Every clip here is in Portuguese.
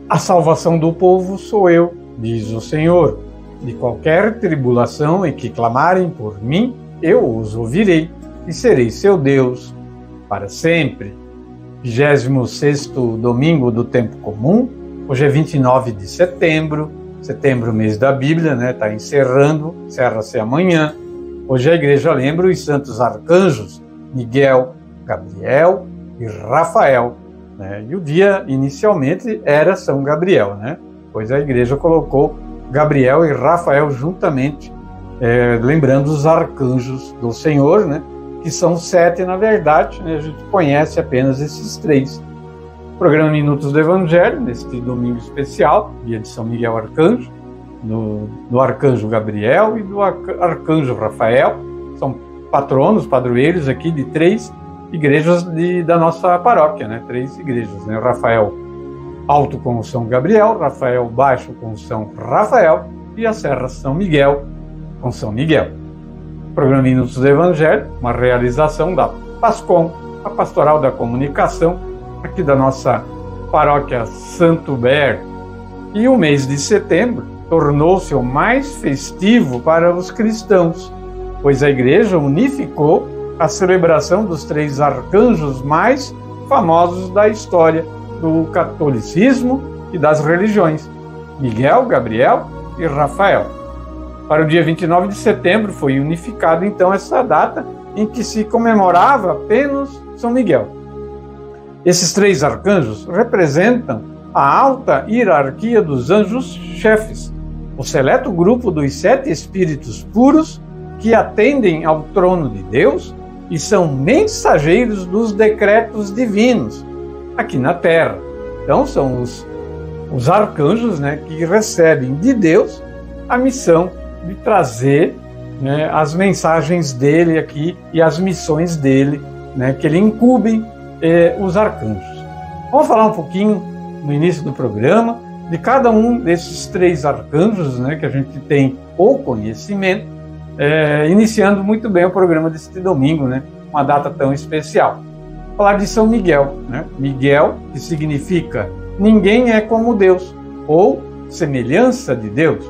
A salvação do povo sou eu, diz o Senhor. De qualquer tribulação em que clamarem por mim, eu os ouvirei e serei seu Deus para sempre. 26º domingo do tempo comum. Hoje é 29 de setembro, mês da Bíblia, né? Está encerra-se amanhã. Hoje a igreja lembra os santos arcanjos Miguel, Gabriel e Rafael, né? E o dia inicialmente era São Gabriel, né? Pois a igreja colocou Gabriel e Rafael juntamente, lembrando os arcanjos do Senhor, né? Que são 7 na verdade, né? A gente conhece apenas esses 3. Programa Minutos do Evangelho, neste domingo especial, dia de São Miguel Arcanjo, do Arcanjo Gabriel e do Arcanjo Rafael. São patronos, padroeiros aqui de 3 igrejas da nossa paróquia, né? 3 igrejas, né? Rafael alto com São Gabriel, Rafael baixo com São Rafael e a Serra São Miguel com São Miguel. Programa Minutos do Evangelho, uma realização da PASCOM, a Pastoral da Comunicação, aqui da nossa paróquia Santo Ber. E o mês de setembro tornou-se o mais festivo para os cristãos, pois a igreja unificou a celebração dos 3 arcanjos mais famosos da história do catolicismo e das religiões, Miguel, Gabriel e Rafael. Para o dia 29 de setembro foi unificado então essa data em que se comemorava apenas São Miguel. Esses 3 arcanjos representam a alta hierarquia dos anjos chefes, o seleto grupo dos 7 espíritos puros que atendem ao trono de Deus e são mensageiros dos decretos divinos aqui na Terra. Então são os arcanjos, né, que recebem de Deus a missão de trazer, né, as mensagens dele aqui e as missões dele, né, que ele incube os arcanjos. Vamos falar um pouquinho no início do programa de cada um desses 3 arcanjos, né, que a gente tem o conhecimento, iniciando muito bem o programa deste domingo, né, uma data tão especial. Falar de São Miguel, né? Miguel, que significa ninguém é como Deus, ou semelhança de Deus,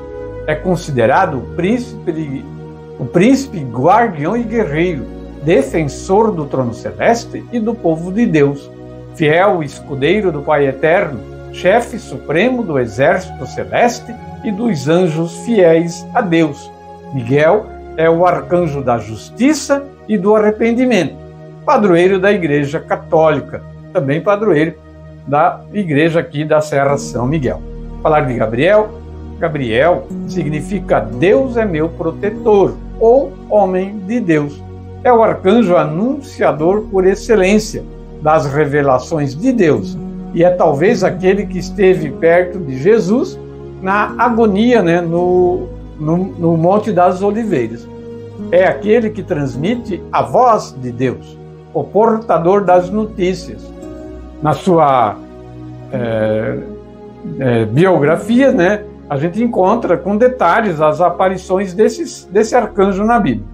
é considerado o príncipe guardião e guerreiro, defensor do trono celeste e do povo de Deus, fiel escudeiro do Pai Eterno, chefe supremo do exército celeste e dos anjos fiéis a Deus. Miguel é o arcanjo da justiça e do arrependimento, padroeiro da Igreja Católica, também padroeiro da igreja aqui da Serra São Miguel. Falar de Gabriel. Gabriel significa Deus é meu protetor, ou homem de Deus. É o arcanjo anunciador por excelência das revelações de Deus e é talvez aquele que esteve perto de Jesus na agonia, né, no Monte das Oliveiras. É aquele que transmite a voz de Deus, o portador das notícias. Na sua biografia, né, a gente encontra com detalhes as aparições desse arcanjo na Bíblia.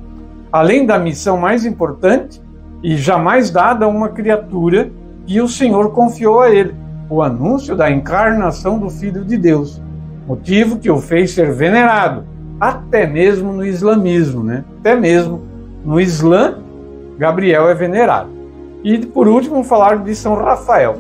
Além da missão mais importante e jamais dada a uma criatura que o Senhor confiou a ele, o anúncio da encarnação do Filho de Deus, motivo que o fez ser venerado, até mesmo no islamismo, né? Até mesmo no Islã, Gabriel é venerado. E, por último, falar de São Rafael.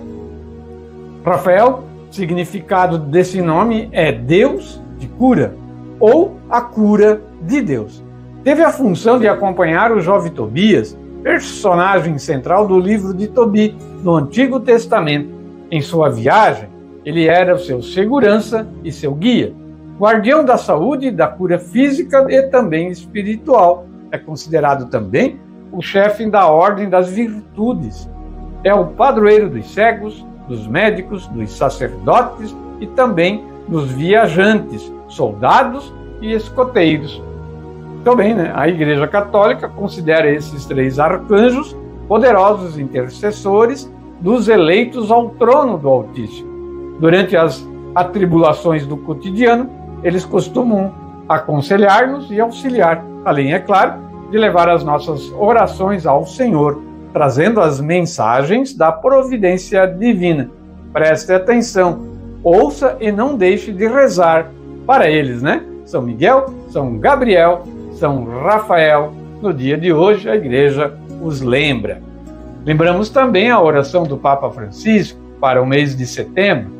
Rafael, significado desse nome é Deus de cura, ou a cura de Deus. Teve a função de acompanhar o jovem Tobias, personagem central do livro de Tobi, no Antigo Testamento. Em sua viagem, ele era o seu segurança e seu guia, guardião da saúde e da cura física e também espiritual. É considerado também o chefe da ordem das virtudes. É o padroeiro dos cegos, dos médicos, dos sacerdotes e também dos viajantes, soldados e escoteiros. Também, né, a Igreja Católica considera esses 3 arcanjos poderosos intercessores dos eleitos ao trono do Altíssimo. Durante as atribulações do cotidiano, eles costumam aconselhar-nos e auxiliar, além, é claro, de levar as nossas orações ao Senhor, trazendo as mensagens da providência divina. Preste atenção, ouça e não deixe de rezar para eles, né? São Miguel, São Gabriel, São Rafael. No dia de hoje, a igreja os lembra. Lembramos também a oração do Papa Francisco para o mês de setembro,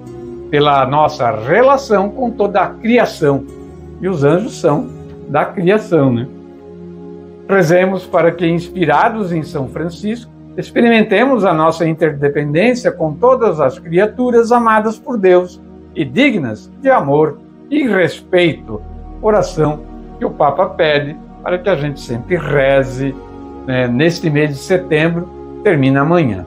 pela nossa relação com toda a criação. E os anjos são da criação, né? Rezemos para que, inspirados em São Francisco, experimentemos a nossa interdependência com todas as criaturas amadas por Deus e dignas de amor e respeito. Oração que o Papa pede para que a gente sempre reze, né, neste mês de setembro, termina amanhã.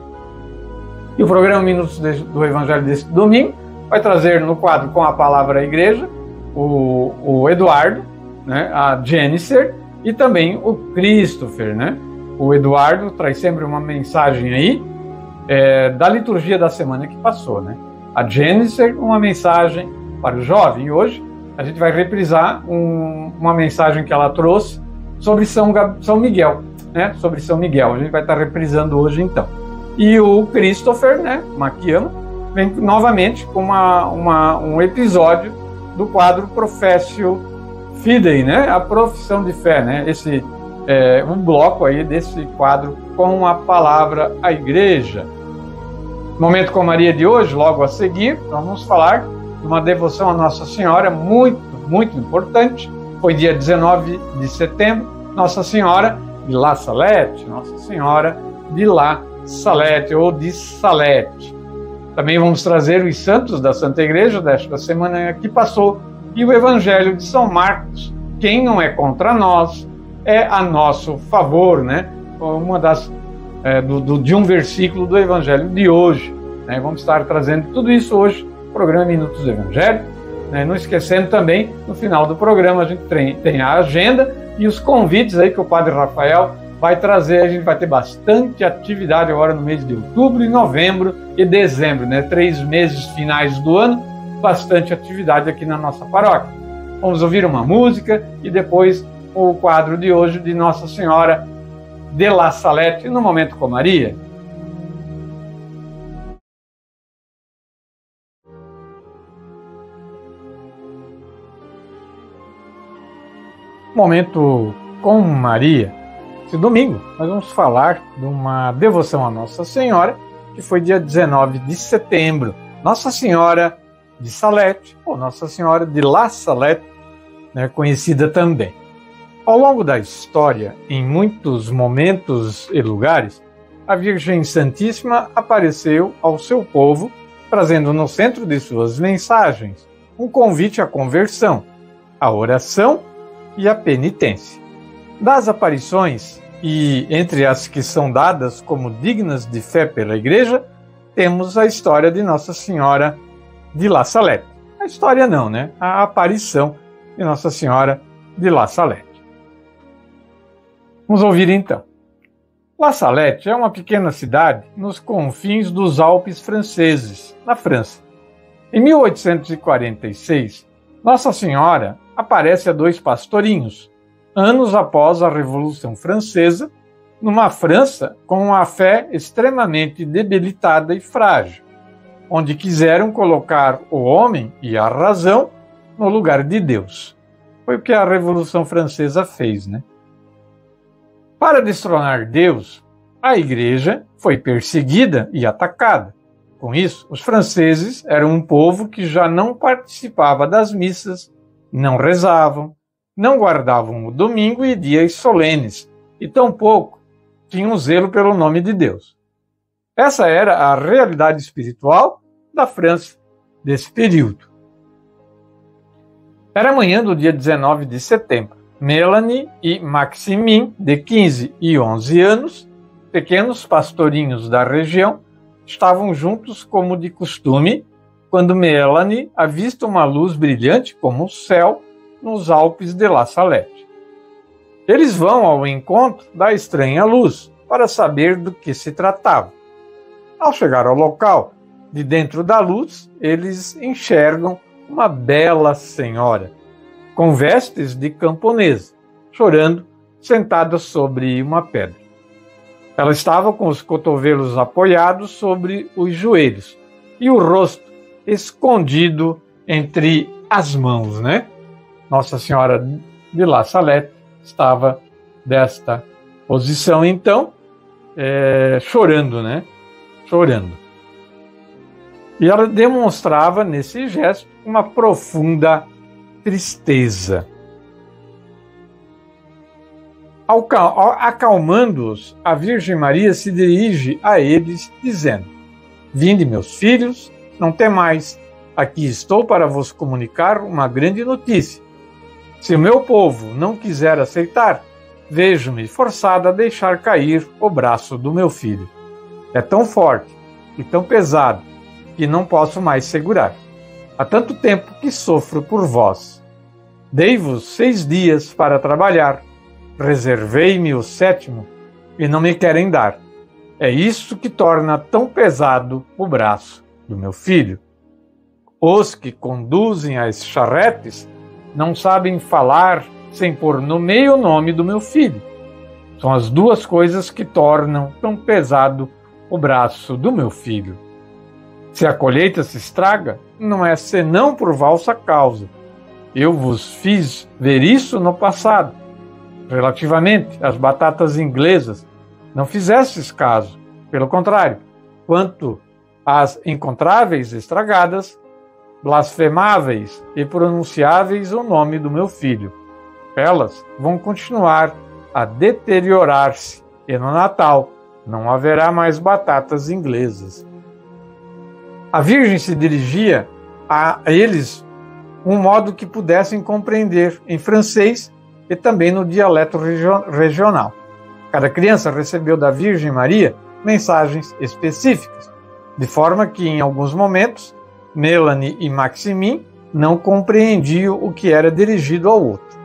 E o programa Minutos do Evangelho deste domingo vai trazer no quadro Com a Palavra à Igreja o Eduardo, né, a Jennifer e também o Christopher, né? O Eduardo traz sempre uma mensagem aí da liturgia da semana que passou, né? A Jennifer, uma mensagem para o jovem. E hoje a gente vai reprisar uma mensagem que ela trouxe sobre São Miguel, né? Sobre São Miguel. A gente vai estar reprisando hoje, então. E o Christopher, né, Maquiano, vem novamente com um episódio do quadro Professio Fidei, né? A profissão de fé, né? Um bloco aí desse quadro Com a Palavra à Igreja. Momento com Maria de hoje, logo a seguir, vamos falar de uma devoção a Nossa Senhora muito, muito importante. Foi dia 19 de setembro, Nossa Senhora de La Salette, Nossa Senhora de La Salette ou de Salete. Também vamos trazer os santos da Santa Igreja desta semana que passou e o Evangelho de São Marcos. Quem não é contra nós é a nosso favor, né? De um versículo do Evangelho de hoje, né? Vamos estar trazendo tudo isso hoje no programa Minutos do Evangelho, né? Não esquecendo também, no final do programa a gente tem a agenda e os convites aí que o Padre Rafael vai trazer. A gente vai ter bastante atividade agora no mês de outubro, e novembro e dezembro, né? 3 meses finais do ano, bastante atividade aqui na nossa paróquia. Vamos ouvir uma música e depois o quadro de hoje de Nossa Senhora de La Salette no Momento com Maria. Momento com Maria. Esse domingo nós vamos falar de uma devoção a Nossa Senhora, que foi dia 19 de setembro. Nossa Senhora de Salete, ou Nossa Senhora de La Salette, né, conhecida também. Ao longo da história, em muitos momentos e lugares, a Virgem Santíssima apareceu ao seu povo, trazendo no centro de suas mensagens um convite à conversão, à oração e à penitência. Das aparições, e entre as que são dadas como dignas de fé pela Igreja, temos a história de Nossa Senhora de La Salette. A história não, né? A aparição de Nossa Senhora de La Salette. Vamos ouvir então. La Salette é uma pequena cidade nos confins dos Alpes franceses, na França. Em 1846, Nossa Senhora aparece a 2 pastorinhos, anos após a Revolução Francesa, numa França com a fé extremamente debilitada e frágil, onde quiseram colocar o homem e a razão no lugar de Deus. Foi o que a Revolução Francesa fez, né? Para destronar Deus, a Igreja foi perseguida e atacada. Com isso, os franceses eram um povo que já não participava das missas, não rezavam, não guardavam o domingo e dias solenes, e tampouco tinham zelo pelo nome de Deus. Essa era a realidade espiritual da França desse período. Era manhã do dia 19 de setembro. Melanie e Maximin, de 15 e 11 anos, pequenos pastorinhos da região, estavam juntos como de costume, quando Melanie avista uma luz brilhante como o céu nos Alpes de La Salette. Eles vão ao encontro da estranha luz para saber do que se tratava. Ao chegar ao local, de dentro da luz, eles enxergam uma bela senhora, com vestes de camponesa, chorando, sentada sobre uma pedra. Ela estava com os cotovelos apoiados sobre os joelhos e o rosto escondido entre as mãos, né? Nossa Senhora de La Salette estava desta posição, então, chorando, né? Chorando. E ela demonstrava nesse gesto uma profunda tristeza. Acalmando-os, a Virgem Maria se dirige a eles, dizendo: Vinde, meus filhos, não temais, aqui estou para vos comunicar uma grande notícia. Se o meu povo não quiser aceitar, vejo-me forçada a deixar cair o braço do meu filho. É tão forte e tão pesado que não posso mais segurar. Há tanto tempo que sofro por vós. Dei-vos 6 dias para trabalhar, reservei-me o 7º e não me querem dar. É isso que torna tão pesado o braço do meu filho. Os que conduzem as charretes não sabem falar sem pôr no meio o nome do meu filho. São as 2 coisas que tornam tão pesado o braço do meu filho. Se a colheita se estraga, não é senão por vossa causa. Eu vos fiz ver isso no passado. Relativamente às batatas inglesas, não fizestes caso. Pelo contrário, quanto às encontráveis estragadas, blasfemáveis e pronunciáveis o nome do meu filho. Elas vão continuar a deteriorar-se e no Natal não haverá mais batatas inglesas. A Virgem se dirigia a eles um modo que pudessem compreender em francês e também no dialeto regional. Cada criança recebeu da Virgem Maria mensagens específicas, de forma que em alguns momentos Melanie e Maximin não compreendiam o que era dirigido ao outro.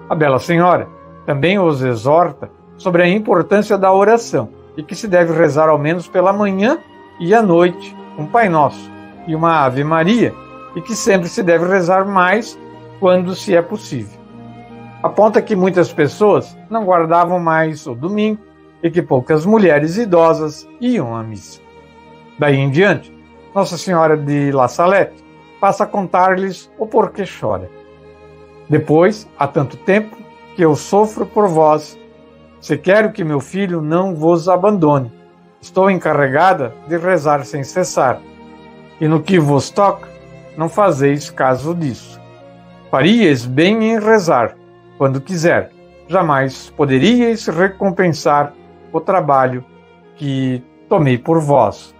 A Bela Senhora também os exorta sobre a importância da oração e que se deve rezar ao menos pela manhã e à noite um Pai Nosso e uma Ave Maria, e que sempre se deve rezar mais quando se é possível. Aponta que muitas pessoas não guardavam mais o domingo e que poucas mulheres idosas iam à missa. Daí em diante, Nossa Senhora de La Salette passa a contar-lhes o porquê chora. Depois, há tanto tempo que eu sofro por vós, se quero que meu filho não vos abandone. Estou encarregada de rezar sem cessar, e no que vos toca, não fazeis caso disso. Faríeis bem em rezar, quando quiser, jamais poderíeis recompensar o trabalho que tomei por vós.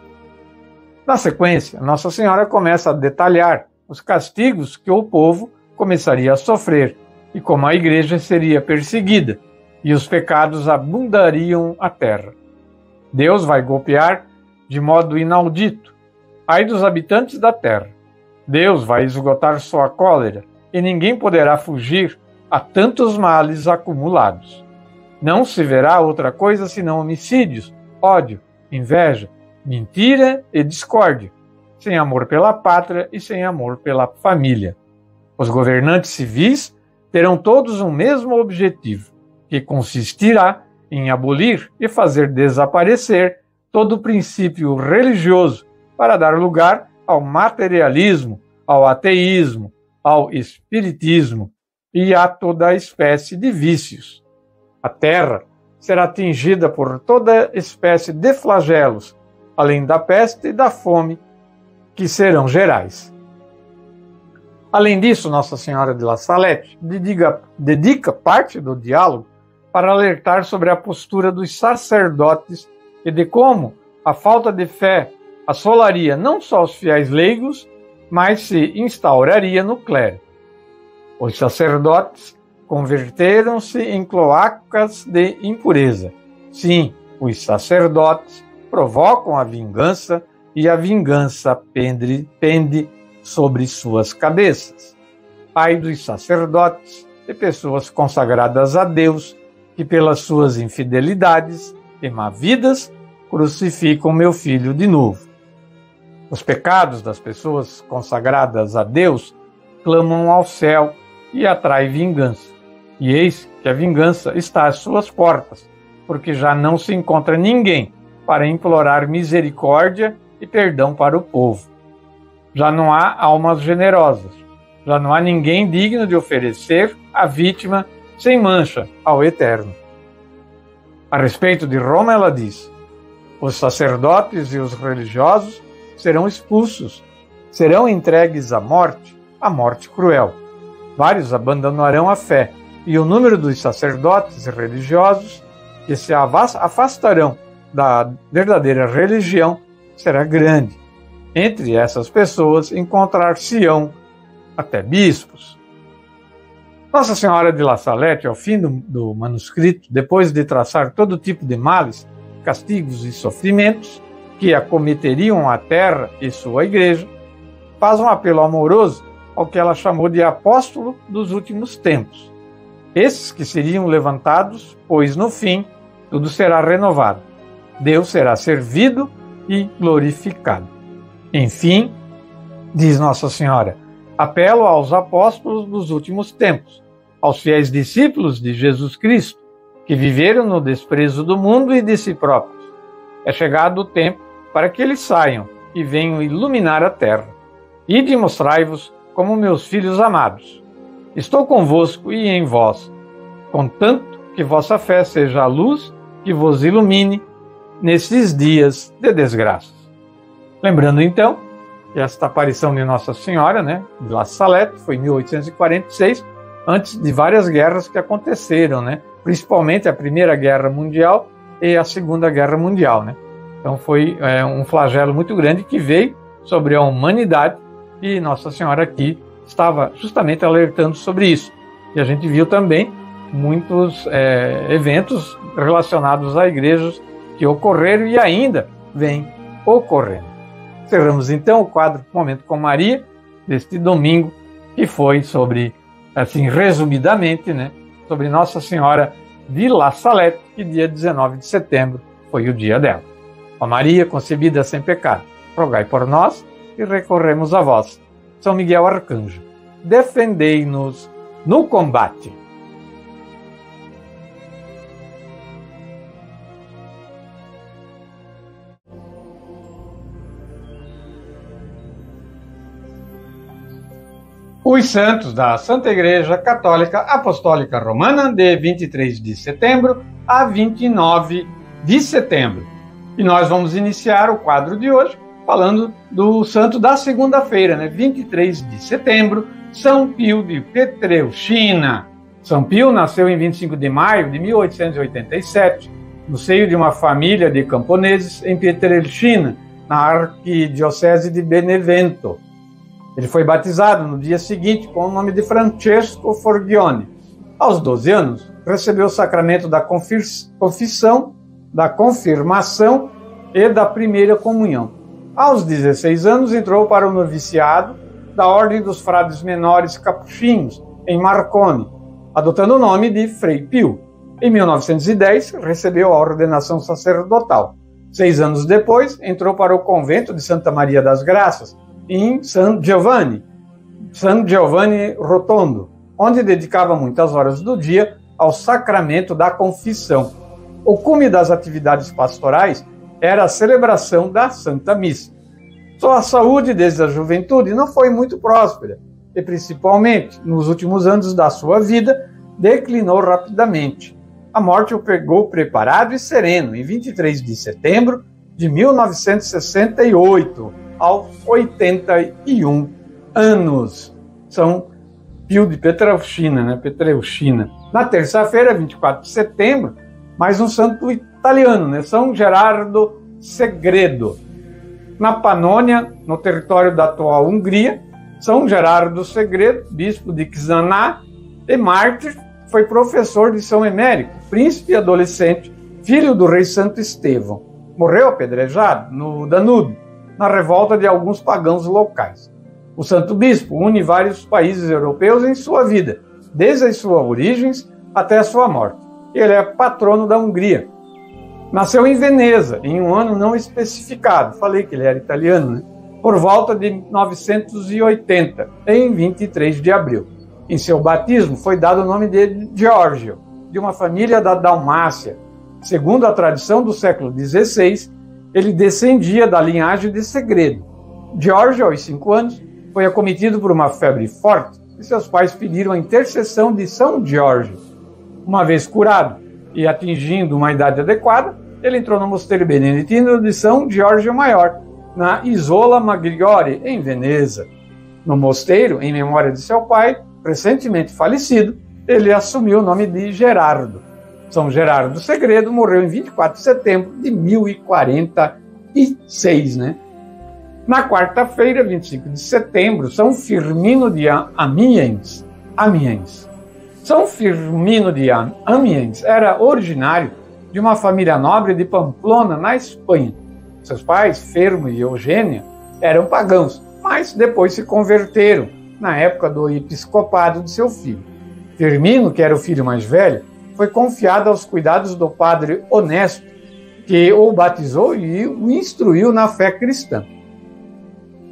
Na sequência, Nossa Senhora começa a detalhar os castigos que o povo começaria a sofrer e como a Igreja seria perseguida e os pecados abundariam a terra. Deus vai golpear de modo inaudito. Ai dos habitantes da terra. Deus vai esgotar sua cólera e ninguém poderá fugir a tantos males acumulados. Não se verá outra coisa senão homicídios, ódio, inveja, mentira e discórdia, sem amor pela pátria e sem amor pela família. Os governantes civis terão todos um mesmo objetivo, que consistirá em abolir e fazer desaparecer todo o princípio religioso para dar lugar ao materialismo, ao ateísmo, ao espiritismo e a toda a espécie de vícios. A terra será atingida por toda espécie de flagelos, além da peste e da fome, que serão gerais. Além disso, Nossa Senhora de La Salette dedica parte do diálogo para alertar sobre a postura dos sacerdotes e de como a falta de fé assolaria não só os fiéis leigos, mas se instauraria no clero. Os sacerdotes converteram-se em cloacas de impureza. Sim, os sacerdotes provocam a vingança e a vingança pende sobre suas cabeças. Ai dos sacerdotes e pessoas consagradas a Deus que pelas suas infidelidades e má-vidas crucificam meu filho de novo. Os pecados das pessoas consagradas a Deus clamam ao céu e atraem vingança. E eis que a vingança está às suas portas, porque já não se encontra ninguém para implorar misericórdia e perdão para o povo. Já não há almas generosas. Já não há ninguém digno de oferecer a vítima sem mancha ao Eterno. A respeito de Roma, ela diz: os sacerdotes e os religiosos serão expulsos, serão entregues à morte cruel. Vários abandonarão a fé, e o número dos sacerdotes e religiosos que se afastarão da verdadeira religião será grande. Entre essas pessoas encontrar-se-ão até bispos. Nossa Senhora de La Salette, ao fim do manuscrito, depois de traçar todo tipo de males, castigos e sofrimentos que acometeriam a terra e sua igreja, faz um apelo amoroso ao que ela chamou de apóstolo dos últimos tempos. Esses que seriam levantados, pois no fim tudo será renovado. Deus será servido e glorificado. Enfim, diz Nossa Senhora, apelo aos apóstolos dos últimos tempos, aos fiéis discípulos de Jesus Cristo, que viveram no desprezo do mundo e de si próprios. É chegado o tempo para que eles saiam e venham iluminar a terra. Ide e mostrai-vos como meus filhos amados. Estou convosco e em vós, contanto que vossa fé seja a luz que vos ilumine nesses dias de desgraças. Lembrando então que esta aparição de Nossa Senhora, de La Salette, foi em 1846, antes de várias guerras que aconteceram, principalmente a Primeira Guerra Mundial e a Segunda Guerra Mundial. Então foi um flagelo muito grande que veio sobre a humanidade e Nossa Senhora aqui estava justamente alertando sobre isso. E a gente viu também muitos eventos relacionados a igrejas que ocorreram e ainda vêm ocorrendo. Cerramos então o quadro Momento com Maria, deste domingo, que foi sobre, assim, resumidamente, sobre Nossa Senhora de La Salette, que dia 19 de setembro foi o dia dela. Ó Maria, concebida sem pecado, rogai por nós e recorremos a vós. São Miguel Arcanjo, defendei-nos no combate. Os santos da Santa Igreja Católica Apostólica Romana, de 23 de setembro a 29 de setembro. E nós vamos iniciar o quadro de hoje falando do santo da segunda-feira, 23 de setembro, São Pio de Pietrelcina. São Pio nasceu em 25 de maio de 1887, no seio de uma família de camponeses em Pietrelcina, na arquidiocese de Benevento. Ele foi batizado no dia seguinte com o nome de Francesco Forgione. Aos 12 anos, recebeu o sacramento da confissão, da confirmação e da primeira comunhão. Aos 16 anos, entrou para o noviciado da Ordem dos Frades Menores Capuchinhos, em Marconi, adotando o nome de Frei Pio. Em 1910, recebeu a ordenação sacerdotal. 6 anos depois, entrou para o convento de Santa Maria das Graças, em San Giovanni Rotondo, onde dedicava muitas horas do dia ao sacramento da confissão. O cume das atividades pastorais era a celebração da Santa Missa. Sua saúde desde a juventude não foi muito próspera e, principalmente, nos últimos anos da sua vida, declinou rapidamente. A morte o pegou preparado e sereno em 23 de setembro de 1968, aos 81 anos. São Pio de Pietrelcina, Pietrelcina. Na terça-feira, 24 de setembro, mais um santo italiano, São Gerardo Segredo. Na Panônia, no território da atual Hungria, São Gerardo Segredo, bispo de Chisinau e mártir, foi professor de São Emérico, príncipe adolescente, filho do rei Santo Estevão. Morreu apedrejado no Danúbio, na revolta de alguns pagãos locais. O santo bispo une vários países europeus em sua vida, desde as suas origens até a sua morte. Ele é patrono da Hungria. Nasceu em Veneza, em um ano não especificado, falei que ele era italiano, por volta de 980, em 23 de abril. Em seu batismo foi dado o nome de Giorgio, de uma família da Dalmácia. Segundo a tradição do século XVI, ele descendia da linhagem de Segredo. George, aos 5 anos, foi acometido por uma febre forte e seus pais pediram a intercessão de São George. Uma vez curado e atingindo uma idade adequada, ele entrou no mosteiro beneditino de São George o Maior, na Isola Maggiore, em Veneza. No mosteiro, em memória de seu pai, recentemente falecido, ele assumiu o nome de Gerardo. São Gerardo Segredo morreu em 24 de setembro de 1046, Na quarta-feira, 25 de setembro, São Firmino de Amiens. São Firmino de Amiens era originário de uma família nobre de Pamplona, na Espanha. Seus pais, Fermo e Eugênia, eram pagãos, mas depois se converteram na época do episcopado de seu filho. Firmino, que era o filho mais velho, foi confiado aos cuidados do padre Honesto, que o batizou e o instruiu na fé cristã.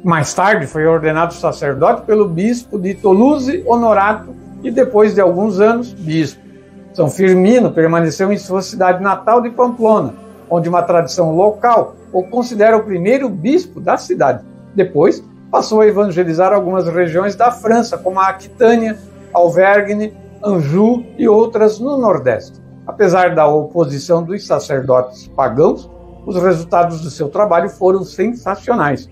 Mais tarde foi ordenado sacerdote pelo bispo de Toulouse, Honorato, e depois de alguns anos, bispo. São Firmino permaneceu em sua cidade natal de Pamplona, onde uma tradição local o considera o primeiro bispo da cidade. Depois, passou a evangelizar algumas regiões da França, como a Aquitânia, Auvergne, Anjou e outras no Nordeste. Apesar da oposição dos sacerdotes pagãos, os resultados do seu trabalho foram sensacionais.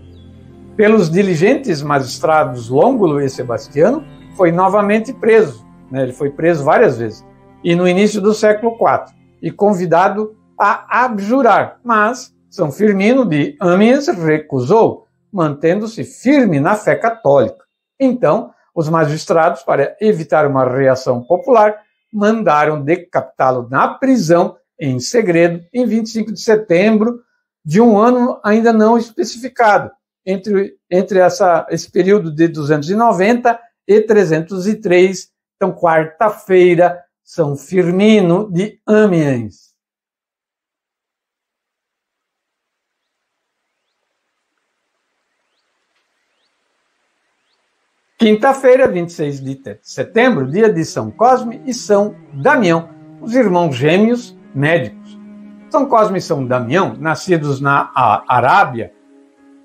Pelos diligentes magistrados Lôngulo e Sebastiano, foi novamente preso. Ele foi preso várias vezes. E no início do século IV, e convidado a abjurar. Mas São Firmino de Amiens recusou, mantendo-se firme na fé católica. Então, os magistrados, para evitar uma reação popular, mandaram decapitá-lo na prisão, em segredo, em 25 de setembro de um ano ainda não especificado, entre esse período de 290 e 303, então quarta-feira, São Firmino de Amiens. Quinta-feira, 26 de setembro, dia de São Cosme e São Damião, os irmãos gêmeos médicos. São Cosme e São Damião, nascidos na Arábia,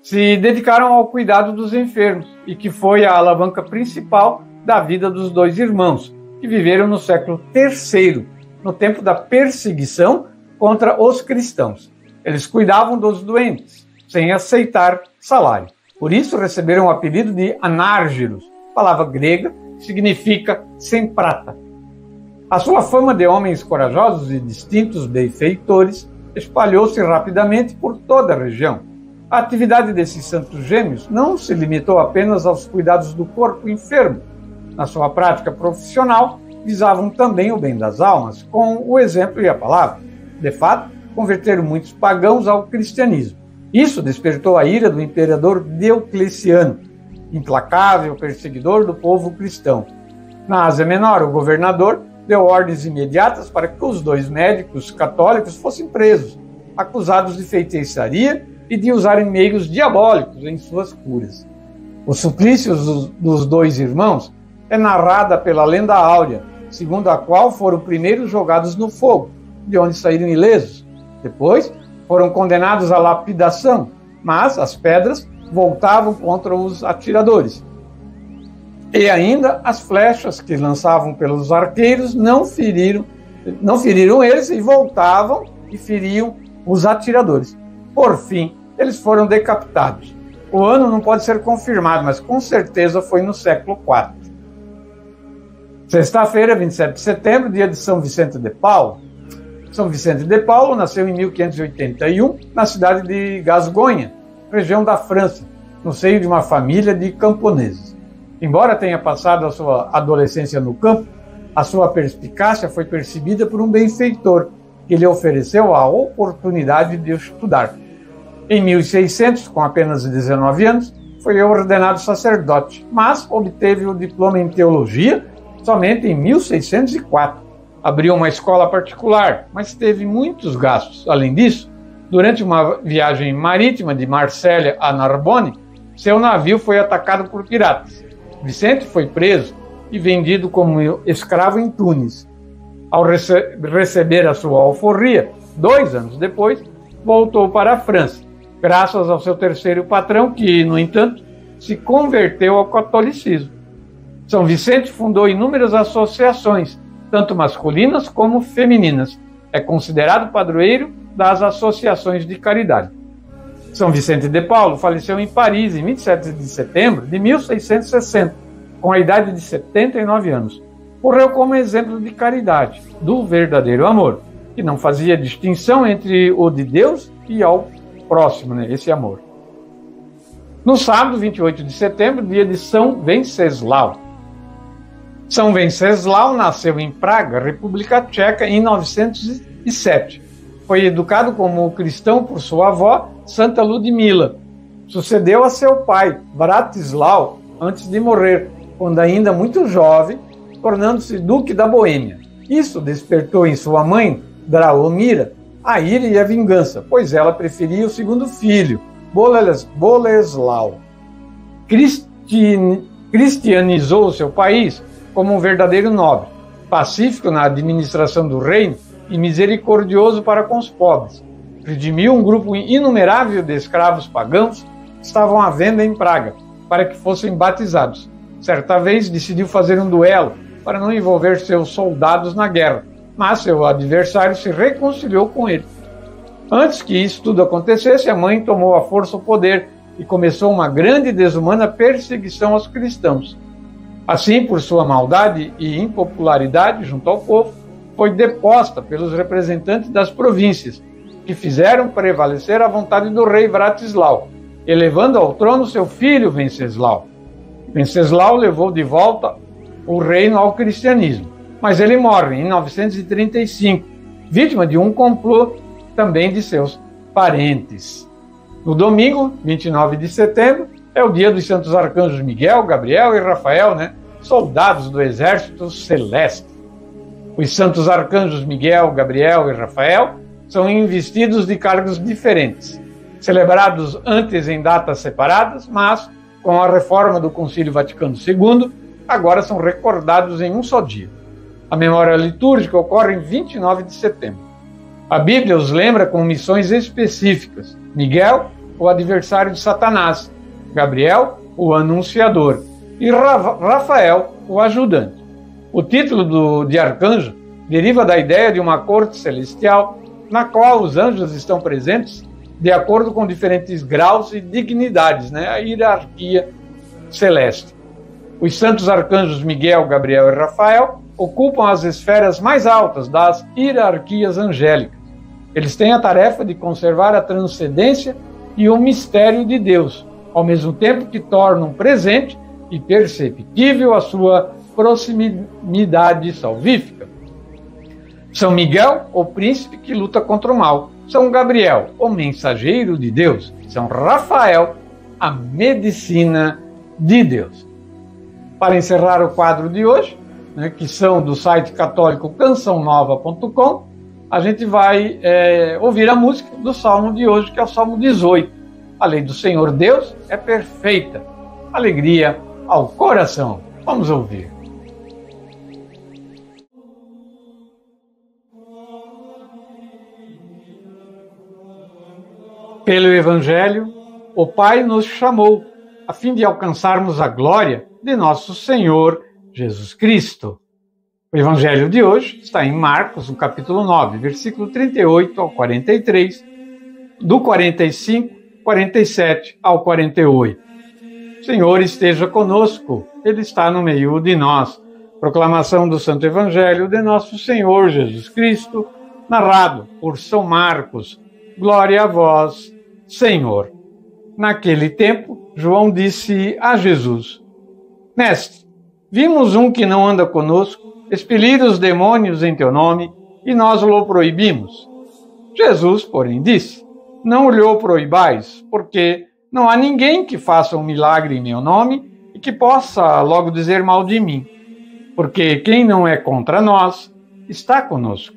se dedicaram ao cuidado dos enfermos e que foi a alavanca principal da vida dos dois irmãos, que viveram no século III, no tempo da perseguição contra os cristãos. Eles cuidavam dos doentes, sem aceitar salário. Por isso receberam o apelido de anárgiros, palavra grega que significa sem prata. A sua fama de homens corajosos e distintos benfeitores espalhou-se rapidamente por toda a região. A atividade desses santos gêmeos não se limitou apenas aos cuidados do corpo enfermo. Na sua prática profissional, visavam também o bem das almas, com o exemplo e a palavra. De fato, converteram muitos pagãos ao cristianismo. Isso despertou a ira do imperador Diocleciano, implacável perseguidor do povo cristão. Na Ásia Menor, o governador deu ordens imediatas para que os dois médicos católicos fossem presos, acusados de feitiçaria e de usarem meios diabólicos em suas curas. Os suplícios dos dois irmãos é narrada pela lenda áurea, segundo a qual foram primeiro jogados no fogo, de onde saíram ilesos. Depois, foram condenados à lapidação, mas as pedras voltavam contra os atiradores. E ainda as flechas que lançavam pelos arqueiros não feriram eles e voltavam e feriam os atiradores. Por fim, eles foram decapitados. O ano não pode ser confirmado, mas com certeza foi no século IV. Sexta-feira, 27 de setembro, dia de São Vicente de Paulo. São Vicente de Paulo nasceu em 1581 na cidade de Gasgonha, região da França, no seio de uma família de camponeses. Embora tenha passado a sua adolescência no campo, a sua perspicácia foi percebida por um benfeitor que lhe ofereceu a oportunidade de estudar. Em 1600, com apenas 19 anos, foi ordenado sacerdote, mas obteve o diploma em teologia somente em 1604. Abriu uma escola particular, mas teve muitos gastos. Além disso, durante uma viagem marítima de Marsella a Narbonne, seu navio foi atacado por piratas. Vicente foi preso e vendido como escravo em Tunis. Ao receber a sua alforria, 2 anos depois, voltou para a França graças ao seu terceiro patrão, que, no entanto, se converteu ao catolicismo. São Vicente fundou inúmeras associações, tanto masculinas como femininas. É considerado padroeiro das associações de caridade. São Vicente de Paulo faleceu em Paris em 27 de setembro de 1660, com a idade de 79 anos. Morreu como exemplo de caridade, do verdadeiro amor, que não fazia distinção entre o de Deus e ao próximo, esse amor. No sábado, 28 de setembro, dia de São Venceslau. São Venceslau nasceu em Praga, República Tcheca, em 907. Foi educado como cristão por sua avó, Santa Ludmila. Sucedeu a seu pai, Vratislau, antes de morrer, quando ainda muito jovem, tornando-se duque da Boêmia. Isso despertou em sua mãe, Drahomira, a ira e a vingança, pois ela preferia o segundo filho, Boleslau. Cristianizou o seu país como um verdadeiro nobre, pacífico na administração do reino e misericordioso para com os pobres. Redimiu um grupo inumerável de escravos pagãos que estavam à venda em Praga, para que fossem batizados. Certa vez decidiu fazer um duelo para não envolver seus soldados na guerra, mas seu adversário se reconciliou com ele. Antes que isso tudo acontecesse, a mãe tomou à força o poder e começou uma grande e desumana perseguição aos cristãos. Assim, por sua maldade e impopularidade junto ao povo, foi deposta pelos representantes das províncias, que fizeram prevalecer a vontade do rei Vratislau, elevando ao trono seu filho Venceslau. Venceslau levou de volta o reino ao cristianismo, mas ele morre em 935, vítima de um complô também de seus parentes. No domingo, 29 de setembro, é o dia dos santos arcanjos Miguel, Gabriel e Rafael, soldados do exército celeste. Os santos arcanjos Miguel, Gabriel e Rafael são investidos de cargos diferentes, celebrados antes em datas separadas, mas, com a reforma do Concílio Vaticano II, agora são recordados em um só dia. A memória litúrgica ocorre em 29 de setembro. A Bíblia os lembra com missões específicas. Miguel, o adversário de Satanás. Gabriel, o anunciador. E Rafael, o ajudante. O título de arcanjo deriva da ideia de uma corte celestial na qual os anjos estão presentes de acordo com diferentes graus e dignidades, a hierarquia celeste. Os santos arcanjos Miguel, Gabriel e Rafael ocupam as esferas mais altas das hierarquias angélicas. Eles têm a tarefa de conservar a transcendência e o mistério de Deus, ao mesmo tempo que tornam presente e perceptível a sua proximidade salvífica. São Miguel, o príncipe que luta contra o mal. São Gabriel, o mensageiro de Deus. São Rafael, a medicina de Deus. Para encerrar o quadro de hoje, que são do site católico cançãonova.com, a gente vai ouvir a música do Salmo de hoje, que é o Salmo 18. A lei do Senhor Deus é perfeita. Alegria ao coração. Vamos ouvir. Pelo Evangelho, o Pai nos chamou, a fim de alcançarmos a glória de nosso Senhor Jesus Cristo. O Evangelho de hoje está em Marcos, no capítulo 9, versículo 38 ao 43, do 45, 47 ao 48. O Senhor esteja conosco, Ele está no meio de nós. Proclamação do Santo Evangelho de nosso Senhor Jesus Cristo, narrado por São Marcos. Glória a vós, Senhor. Naquele tempo, João disse a Jesus: Mestre, vimos um que não anda conosco, expelir os demônios em teu nome, e nós o proibimos. Jesus, porém, disse: Não lhe proibais, porque não há ninguém que faça um milagre em meu nome e que possa logo dizer mal de mim. Porque quem não é contra nós, está conosco.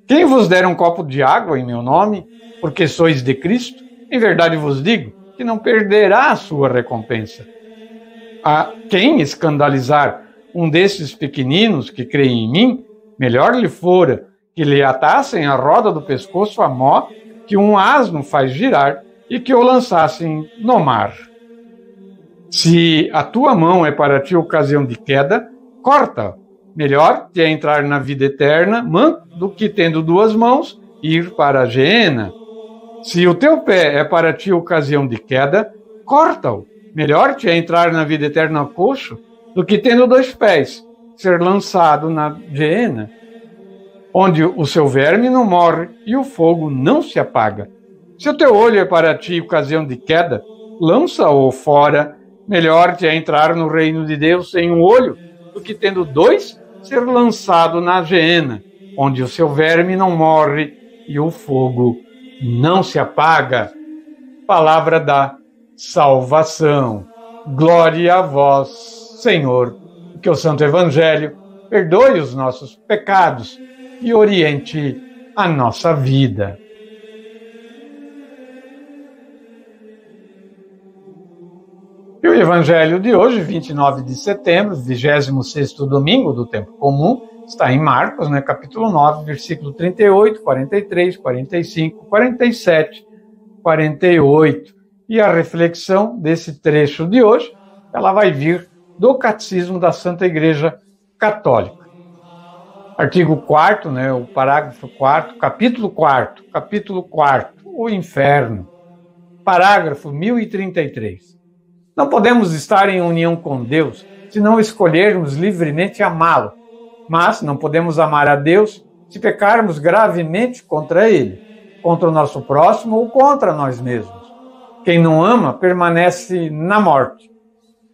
Quem vos der um copo de água em meu nome, porque sois de Cristo, em verdade vos digo que não perderá a sua recompensa. A quem escandalizar um desses pequeninos que creem em mim, melhor lhe fora que lhe atassem a roda do pescoço a mó que um asno faz girar e que o lançassem no mar. Se a tua mão é para ti ocasião de queda, corta. Melhor te é entrar na vida eterna, manco, do que tendo duas mãos, ir para a geena. Se o teu pé é para ti ocasião de queda, corta-o. Melhor te é entrar na vida eterna coxo, do que tendo dois pés, ser lançado na geena, onde o seu verme não morre e o fogo não se apaga. Se o teu olho é para ti ocasião de queda, lança-o fora. Melhor te é entrar no reino de Deus sem um olho, do que tendo dois, ser lançado na geena, onde o seu verme não morre e o fogo não se apaga. Palavra da salvação. Glória a vós, Senhor. Que o Santo Evangelho perdoe os nossos pecados e oriente a nossa vida. E o Evangelho de hoje, 29 de setembro, 26º domingo do tempo comum, está em Marcos, capítulo 9, versículo 38, 43, 45, 47, 48. E a reflexão desse trecho de hoje, ela vai vir do Catecismo da Santa Igreja Católica. Artigo 4º, o parágrafo 4º, capítulo 4º, o inferno. Parágrafo 1033. Não podemos estar em união com Deus se não escolhermos livremente amá-lo, mas não podemos amar a Deus se pecarmos gravemente contra Ele, contra o nosso próximo ou contra nós mesmos. Quem não ama permanece na morte.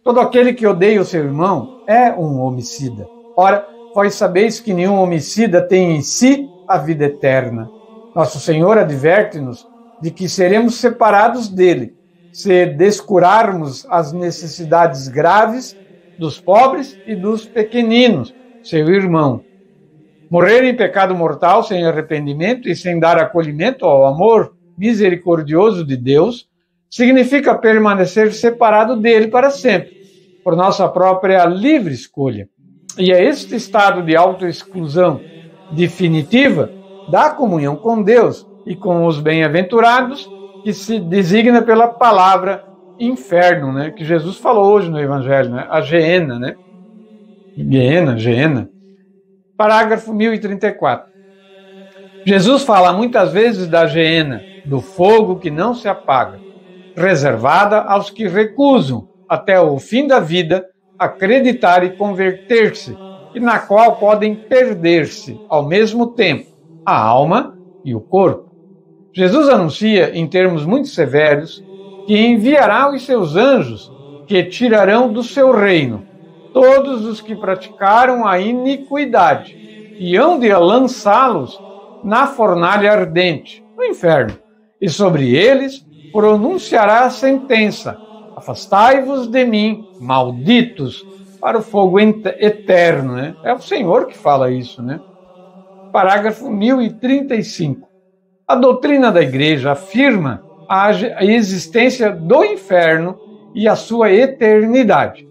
Todo aquele que odeia o seu irmão é um homicida. Ora, vós sabeis que nenhum homicida tem em si a vida eterna. Nosso Senhor adverte-nos de que seremos separados dele, se descurarmos as necessidades graves dos pobres e dos pequeninos, seu irmão. Morrer em pecado mortal sem arrependimento e sem dar acolhimento ao amor misericordioso de Deus significa permanecer separado dele para sempre, por nossa própria livre escolha. E é este estado de autoexclusão definitiva da comunhão com Deus e com os bem-aventurados que se designa pela palavra inferno, que Jesus falou hoje no Evangelho, a geena, Geena. Parágrafo 1034. Jesus fala muitas vezes da geena, do fogo que não se apaga, reservada aos que recusam, até o fim da vida, acreditar e converter-se, e na qual podem perder-se, ao mesmo tempo, a alma e o corpo. Jesus anuncia, em termos muito severos, que enviará os seus anjos, que tirarão do seu reino todos os que praticaram a iniquidade, e hão de lançá-los na fornalha ardente, no inferno, e sobre eles pronunciará a sentença: afastai-vos de mim, malditos, para o fogo eterno. É o Senhor que fala isso. Parágrafo 1035. A doutrina da Igreja afirma a existência do inferno e a sua eternidade.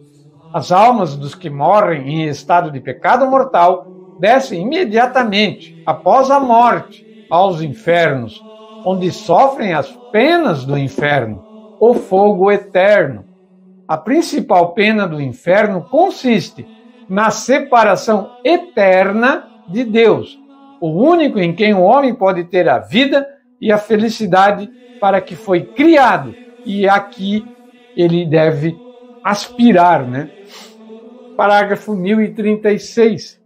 As almas dos que morrem em estado de pecado mortal descem imediatamente, após a morte, aos infernos, onde sofrem as penas do inferno, o fogo eterno. A principal pena do inferno consiste na separação eterna de Deus, o único em quem o homem pode ter a vida e a felicidade para que foi criado e aqui ele deve aspirar. Parágrafo 1036.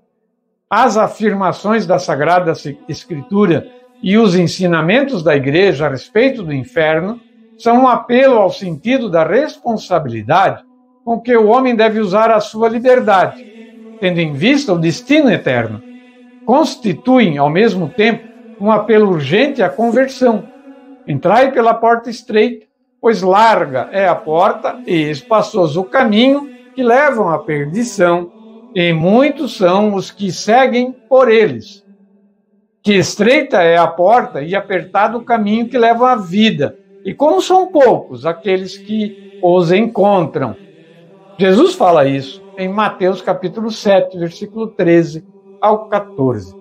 As afirmações da Sagrada Escritura e os ensinamentos da Igreja a respeito do inferno são um apelo ao sentido da responsabilidade com que o homem deve usar a sua liberdade, tendo em vista o destino eterno. Constituem, ao mesmo tempo, um apelo urgente à conversão. Entrai pela porta estreita, pois larga é a porta e espaçoso o caminho que levam à perdição, e muitos são os que seguem por eles. Que estreita é a porta e apertado o caminho que leva à vida, e como são poucos aqueles que os encontram. Jesus fala isso em Mateus capítulo 7, versículo 13 ao 14.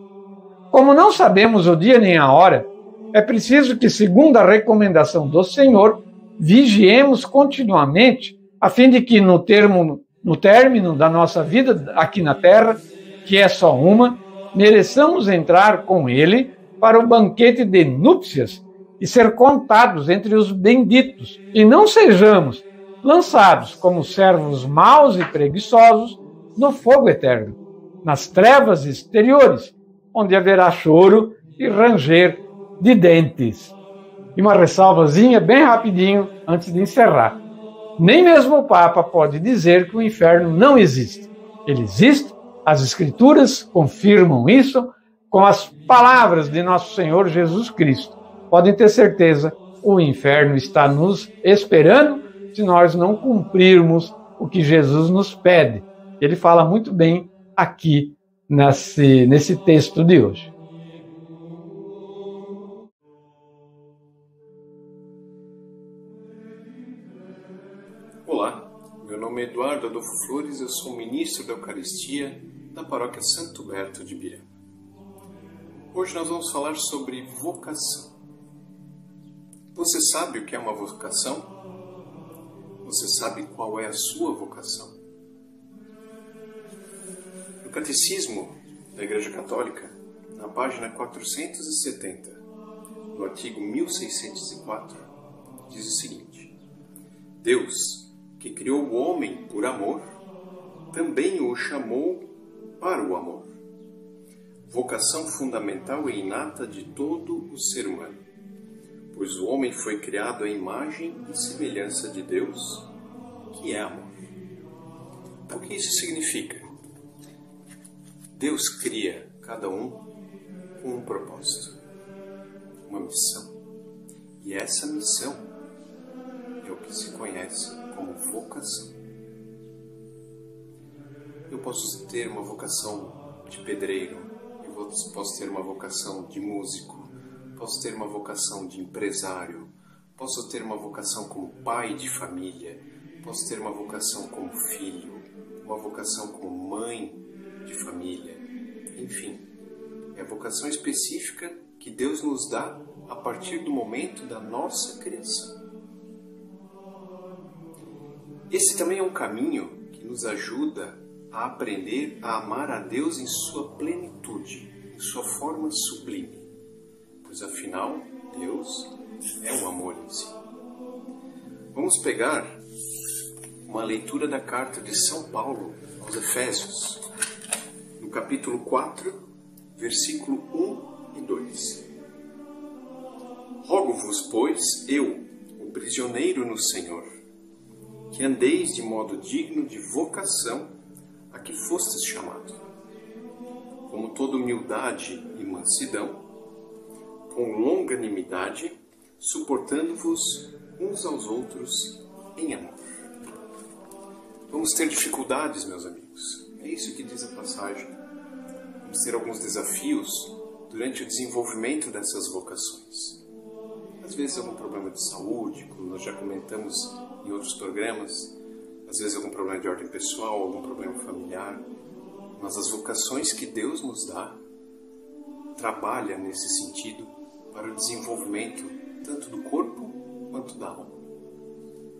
Como não sabemos o dia nem a hora, É preciso que, segundo a recomendação do Senhor, vigiemos continuamente, a fim de que no término da nossa vida aqui na terra, que é só uma, mereçamos entrar com Ele para o banquete de núpcias e ser contados entre os benditos, e não sejamos lançados como servos maus e preguiçosos no fogo eterno, nas trevas exteriores, onde haverá choro e ranger de dentes. E uma ressalvazinha bem rapidinho antes de encerrar. Nem mesmo o Papa pode dizer que o inferno não existe. Ele existe, as Escrituras confirmam isso com as palavras de nosso Senhor Jesus Cristo. Podem ter certeza, o inferno está nos esperando se nós não cumprirmos o que Jesus nos pede. Ele fala muito bem aqui nesse texto de hoje. Olá, meu nome é Eduardo Adolfo Flores, eu sou ministro da Eucaristia da Paróquia Santo Huberto de Ibirama. Hoje nós vamos falar sobre vocação. Você sabe o que é uma vocação? Você sabe qual é a sua vocação? No Catecismo da Igreja Católica, na página 470, no artigo 1604, diz o seguinte: Deus, que criou o homem por amor, também o chamou para o amor. Vocação fundamental e inata de todo o ser humano, pois o homem foi criado à imagem e semelhança de Deus, que é amor. Então, o que isso significa? Deus cria cada um com um propósito, uma missão. E essa missão é o que se conhece como vocação. Eu posso ter uma vocação de pedreiro, eu posso ter uma vocação de músico, posso ter uma vocação de empresário, posso ter uma vocação como pai de família, posso ter uma vocação como filho, uma vocação como mãe de família, enfim, é a vocação específica que Deus nos dá a partir do momento da nossa criação. Esse também é um caminho que nos ajuda a aprender a amar a Deus em sua plenitude, em sua forma sublime, pois afinal Deus é o amor em si. Vamos pegar uma leitura da carta de São Paulo aos Efésios, no capítulo 4, versículo 1 e 2. Rogo-vos, pois, eu, o prisioneiro no Senhor, que andeis de modo digno de vocação a que fostes chamado, como toda humildade e mansidão, com longanimidade, suportando-vos uns aos outros em amor. Vamos ter dificuldades, meus amigos. É isso que diz a passagem. Vamos ter alguns desafios durante o desenvolvimento dessas vocações. Às vezes algum problema de saúde, como nós já comentamos em outros programas, às vezes algum problema de ordem pessoal, algum problema familiar, mas as vocações que Deus nos dá trabalham nesse sentido para o desenvolvimento tanto do corpo quanto da alma.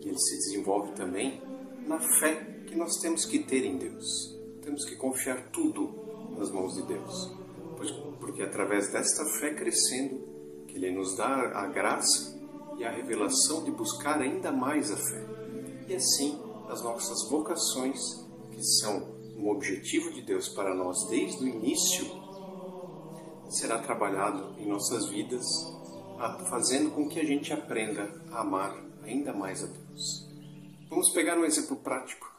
E ele se desenvolve também na fé que nós temos que ter em Deus. Temos que confiar tudo nas mãos de Deus, porque é através desta fé crescendo que Ele nos dá a graça e a revelação de buscar ainda mais a fé. E assim, as nossas vocações, que são um objetivo de Deus para nós desde o início, será trabalhado em nossas vidas, fazendo com que a gente aprenda a amar ainda mais a Deus. Vamos pegar um exemplo prático.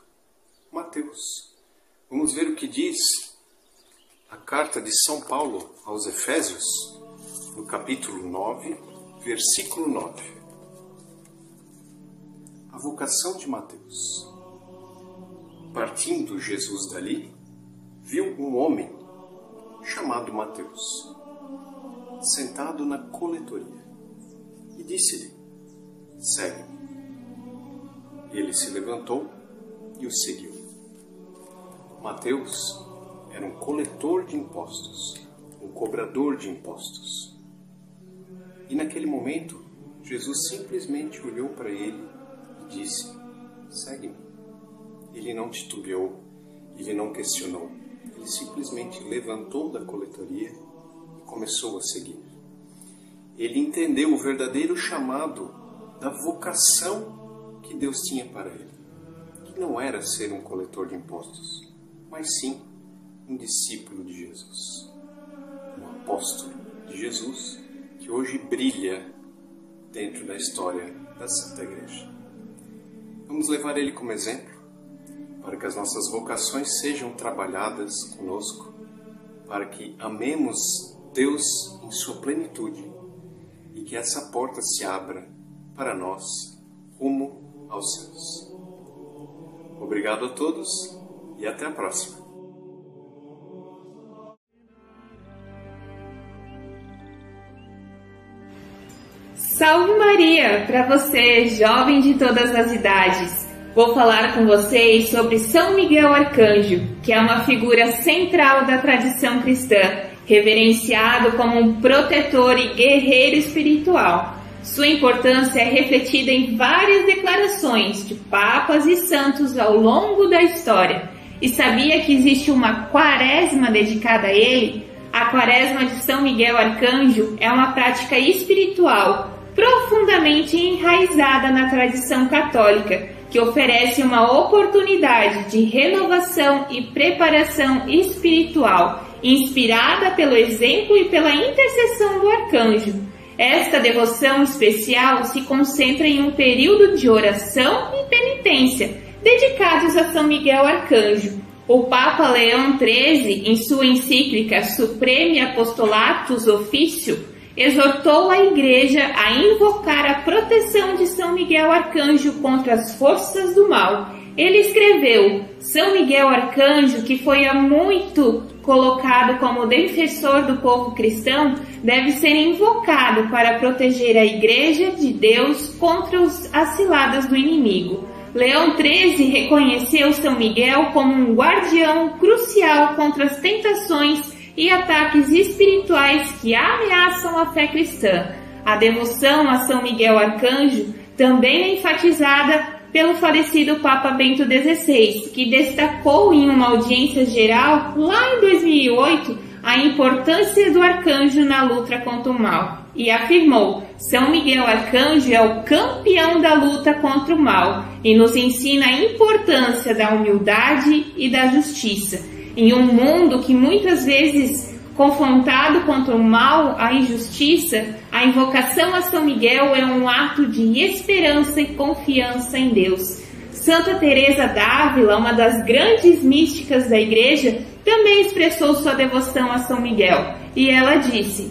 Mateus. Vamos ver o que diz a carta de São Paulo aos Efésios, no capítulo 9, versículo 9. A vocação de Mateus. Partindo Jesus dali, viu um homem chamado Mateus, sentado na coletoria, e disse-lhe: segue-me. Ele se levantou e o seguiu. Mateus era um coletor de impostos, um cobrador de impostos. E naquele momento, Jesus simplesmente olhou para ele e disse: segue-me. Ele não titubeou, ele não questionou. Ele simplesmente levantou da coletoria e começou a seguir. Ele entendeu o verdadeiro chamado da vocação que Deus tinha para ele, que não era ser um coletor de impostos, mas sim um discípulo de Jesus, um apóstolo de Jesus, que hoje brilha dentro da história da Santa Igreja. Vamos levar ele como exemplo, para que as nossas vocações sejam trabalhadas conosco, para que amemos Deus em sua plenitude e que essa porta se abra para nós, rumo aos céus. Obrigado a todos e até a próxima. Salve Maria para você, jovem de todas as idades! Vou falar com vocês sobre São Miguel Arcanjo, que é uma figura central da tradição cristã, reverenciado como um protetor e guerreiro espiritual. Sua importância é refletida em várias declarações de papas e santos ao longo da história. E sabia que existe uma quaresma dedicada a ele? A quaresma de São Miguel Arcanjo é uma prática espiritual profundamente enraizada na tradição católica, que oferece uma oportunidade de renovação e preparação espiritual, inspirada pelo exemplo e pela intercessão do arcanjo. Esta devoção especial se concentra em um período de oração e penitência, dedicados a São Miguel Arcanjo. O Papa Leão XIII, em sua encíclica Supremi Apostolatus Officio, exortou a Igreja a invocar a proteção de São Miguel Arcanjo contra as forças do mal. Ele escreveu: São Miguel Arcanjo, que foi há muito colocado como defensor do povo cristão, deve ser invocado para proteger a Igreja de Deus contra as ciladas do inimigo. Leão XIII reconheceu São Miguel como um guardião crucial contra as tentações e ataques espirituais que ameaçam a fé cristã. A devoção a São Miguel Arcanjo também é enfatizada pelo falecido Papa Bento XVI, que destacou em uma audiência geral, lá em 2008, a importância do arcanjo na luta contra o mal. E afirmou: São Miguel Arcanjo é o campeão da luta contra o mal e nos ensina a importância da humildade e da justiça. Em um mundo que muitas vezes confrontado contra o mal, a injustiça, a invocação a São Miguel é um ato de esperança e confiança em Deus. Santa Teresa d'Ávila, uma das grandes místicas da Igreja, também expressou sua devoção a São Miguel, e ela disse: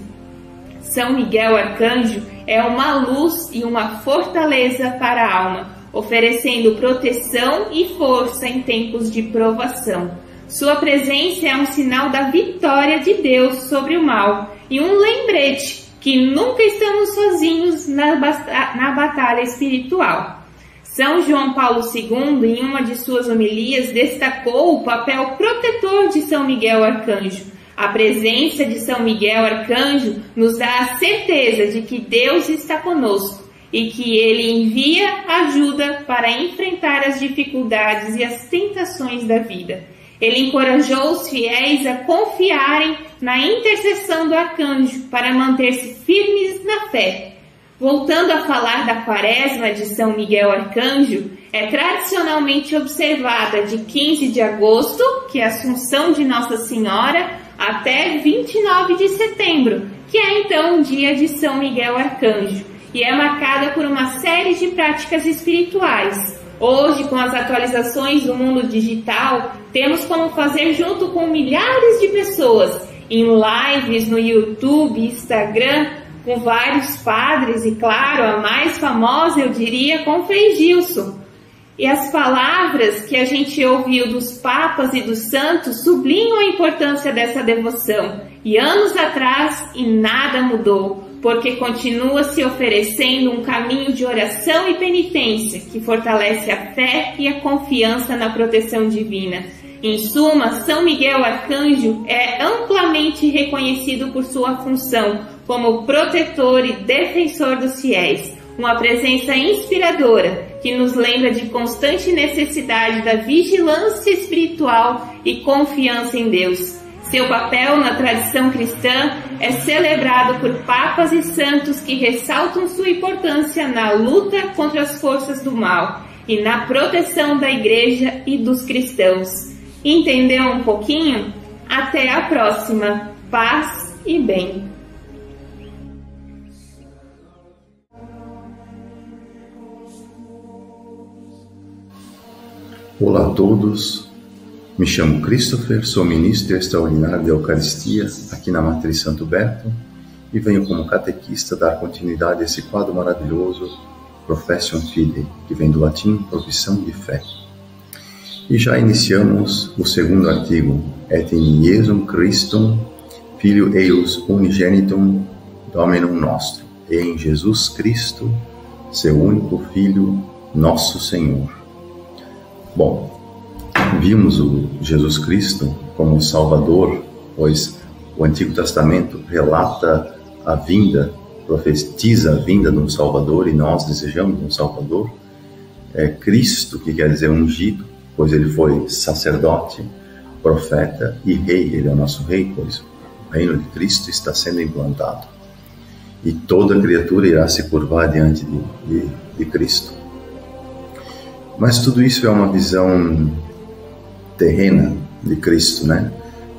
São Miguel Arcanjo é uma luz e uma fortaleza para a alma, oferecendo proteção e força em tempos de provação. Sua presença é um sinal da vitória de Deus sobre o mal e um lembrete que nunca estamos sozinhos na batalha espiritual. São João Paulo II, em uma de suas homilias, destacou o papel protetor de São Miguel Arcanjo. A presença de São Miguel Arcanjo nos dá a certeza de que Deus está conosco e que Ele envia ajuda para enfrentar as dificuldades e as tentações da vida. Ele encorajou os fiéis a confiarem na intercessão do arcanjo para manter-se firmes na fé. Voltando a falar da quaresma de São Miguel Arcanjo, é tradicionalmente observada de 15 de agosto, que é a Assunção de Nossa Senhora, até 29 de setembro, que é então o dia de São Miguel Arcanjo, e é marcada por uma série de práticas espirituais. Hoje, com as atualizações do mundo digital, temos como fazer junto com milhares de pessoas, em lives no YouTube, Instagram, com vários padres e, claro, a mais famosa, eu diria, com Frei Gilson. E as palavras que a gente ouviu dos papas e dos santos sublinham a importância dessa devoção. E anos atrás, e nada mudou, porque continua se oferecendo um caminho de oração e penitência que fortalece a fé e a confiança na proteção divina. Em suma, São Miguel Arcanjo é amplamente reconhecido por sua função como protetor e defensor dos fiéis, uma presença inspiradora que nos lembra de constante necessidade da vigilância espiritual e confiança em Deus. Seu papel na tradição cristã é celebrado por papas e santos que ressaltam sua importância na luta contra as forças do mal e na proteção da Igreja e dos cristãos. Entendeu um pouquinho? Até a próxima. Paz e bem. Olá a todos, me chamo Christopher, sou ministro extraordinário de Eucaristia aqui na Matriz Santo Berto e venho como catequista dar continuidade a esse quadro maravilhoso Profession Fidei, que vem do latim profissão de fé. E já iniciamos o segundo artigo, Et in Iesum Christum, Filio eius unigenitum Dominum nostrum, e em Jesus Cristo, seu único Filho, nosso Senhor. Bom, vimos o Jesus Cristo como Salvador, pois o Antigo Testamento relata a vinda, profetiza a vinda de um Salvador e nós desejamos um Salvador. É Cristo, que quer dizer ungido, pois ele foi sacerdote, profeta e rei. Ele é o nosso rei, pois o reino de Cristo está sendo implantado. E toda criatura irá se curvar diante de Cristo. Mas tudo isso é uma visão terrena de Cristo, né?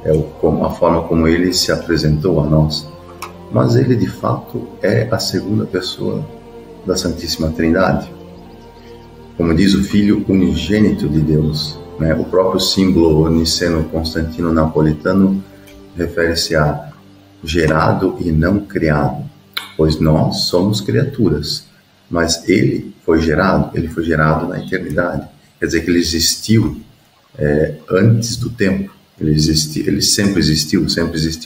É a forma como ele se apresentou a nós. Mas ele, de fato, é a segunda pessoa da Santíssima Trindade. Como diz o Filho unigênito de Deus, né? O próprio símbolo niceno-constantino-napolitano refere-se a gerado e não criado, pois nós somos criaturas. Mas ele foi gerado na eternidade. Quer dizer que ele existiu antes do tempo. Ele sempre existiu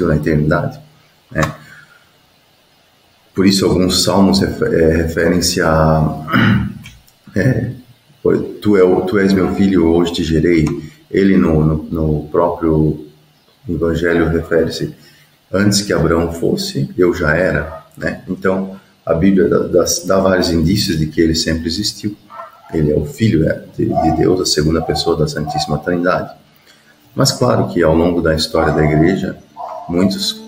na eternidade. Né? Por isso alguns salmos referem-se a tu és meu filho, hoje te gerei. Ele no próprio Evangelho refere-se, antes que Abraão fosse, eu já era. Né? Então, a Bíblia dá vários indícios de que ele sempre existiu. Ele é o Filho de Deus, a segunda pessoa da Santíssima Trindade. Mas claro que ao longo da história da Igreja, muitos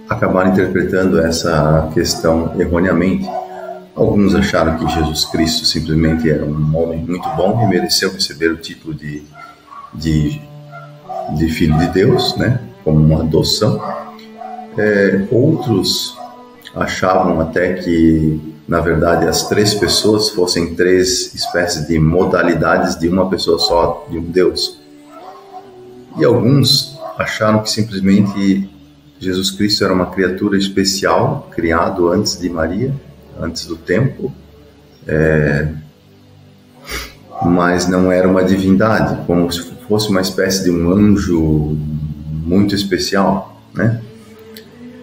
acabaram interpretando essa questão erroneamente. Alguns acharam que Jesus Cristo simplesmente era um homem muito bom e mereceu receber o título de Filho de Deus, né? Como uma adoção. Outros achavam até que, na verdade, as três pessoas fossem três espécies de modalidades de uma pessoa só, de um Deus. E alguns acharam que simplesmente Jesus Cristo era uma criatura especial, criado antes de Maria, antes do tempo, mas não era uma divindade, como se fosse uma espécie de um anjo muito especial, né?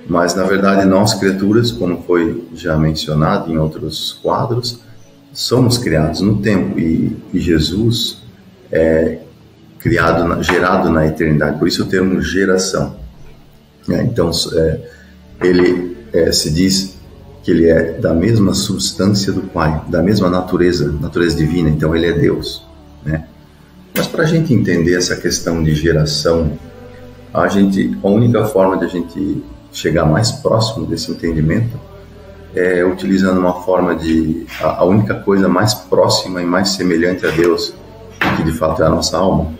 Mas, na verdade, nós, criaturas, como foi já mencionado em outros quadros, somos criados no tempo e Jesus é gerado na eternidade. Por isso o termo geração. Então, ele se diz que ele é da mesma substância do Pai, da mesma natureza divina. Então, ele é Deus. Né? Mas, para a gente entender essa questão de geração, a única forma de a gente chegar mais próximo desse entendimento é utilizando uma forma a única coisa mais próxima e mais semelhante a Deus, que de fato é a nossa alma.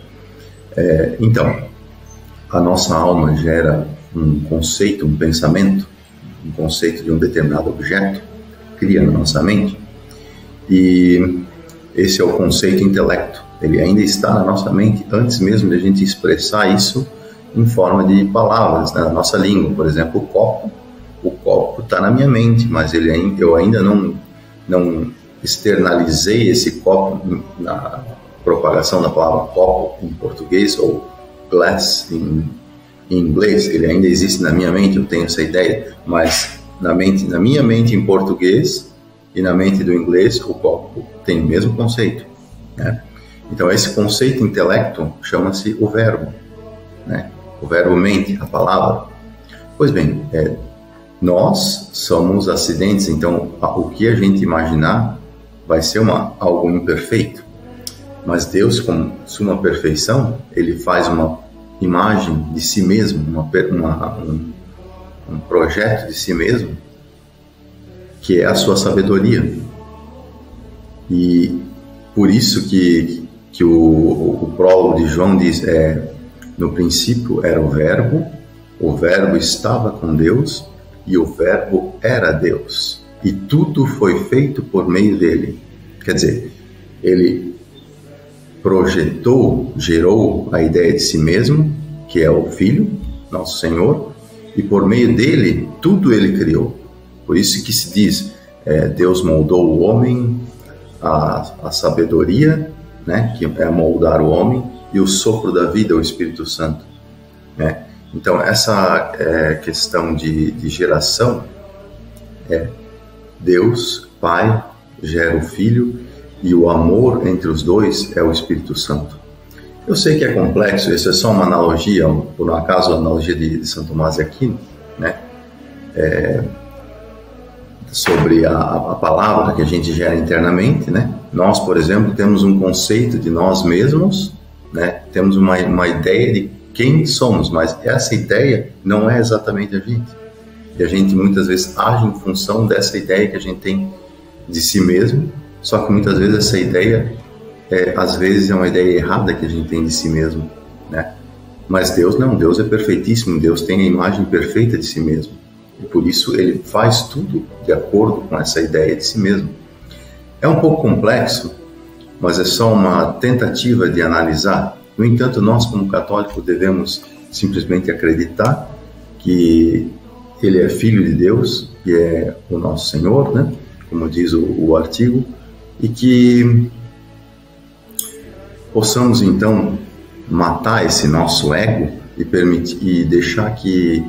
Então, a nossa alma gera um conceito, um pensamento, um conceito de um determinado objeto, cria na nossa mente, e esse é o conceito intelecto. Ele ainda está na nossa mente antes mesmo de a gente expressar isso em forma de palavras, né? Na nossa língua. Por exemplo, o copo está na minha mente, mas eu ainda não externalizei esse copo na propagação da palavra copo em português ou glass em inglês. Ele ainda existe na minha mente, eu tenho essa ideia, mas na minha mente em português e na mente do inglês, o copo tem o mesmo conceito, né? Então esse conceito intelecto chama-se o verbo, né? O verbo mente, a palavra. Pois bem, Nós somos acidentes, então o que a gente imaginar vai ser algo imperfeito. Mas Deus, com sua perfeição, Ele faz uma imagem de si mesmo, um projeto de si mesmo, que é a sua sabedoria. E por isso que o prólogo de João diz, no princípio era o Verbo estava com Deus, e o Verbo era Deus, e tudo foi feito por meio dele. Quer dizer, ele projetou, gerou a ideia de si mesmo, que é o Filho, nosso Senhor, e por meio dele, tudo ele criou. Por isso que se diz, Deus moldou o homem, a sabedoria, né, que é moldar o homem, e o sopro da vida, o Espírito Santo, né? Então, essa questão de geração, Deus, Pai, gera o Filho, e o amor entre os dois é o Espírito Santo. Eu sei que é complexo, isso é só uma analogia, por um acaso a analogia de Santo Tomás de Aquino, né? Sobre a palavra que a gente gera internamente, né? Nós, por exemplo, temos um conceito de nós mesmos, né? Temos uma ideia de quem somos, mas essa ideia não é exatamente a gente. E a gente muitas vezes age em função dessa ideia que a gente tem de si mesmo, só que muitas vezes essa ideia, às vezes é uma ideia errada que a gente tem de si mesmo, né? Mas Deus não, Deus é perfeitíssimo, Deus tem a imagem perfeita de si mesmo. E por isso Ele faz tudo de acordo com essa ideia de si mesmo. É um pouco complexo, mas é só uma tentativa de analisar. No entanto, nós como católicos devemos simplesmente acreditar que Ele é Filho de Deus, que é o nosso Senhor, né? Como diz o artigo, e que possamos então matar esse nosso ego e deixar que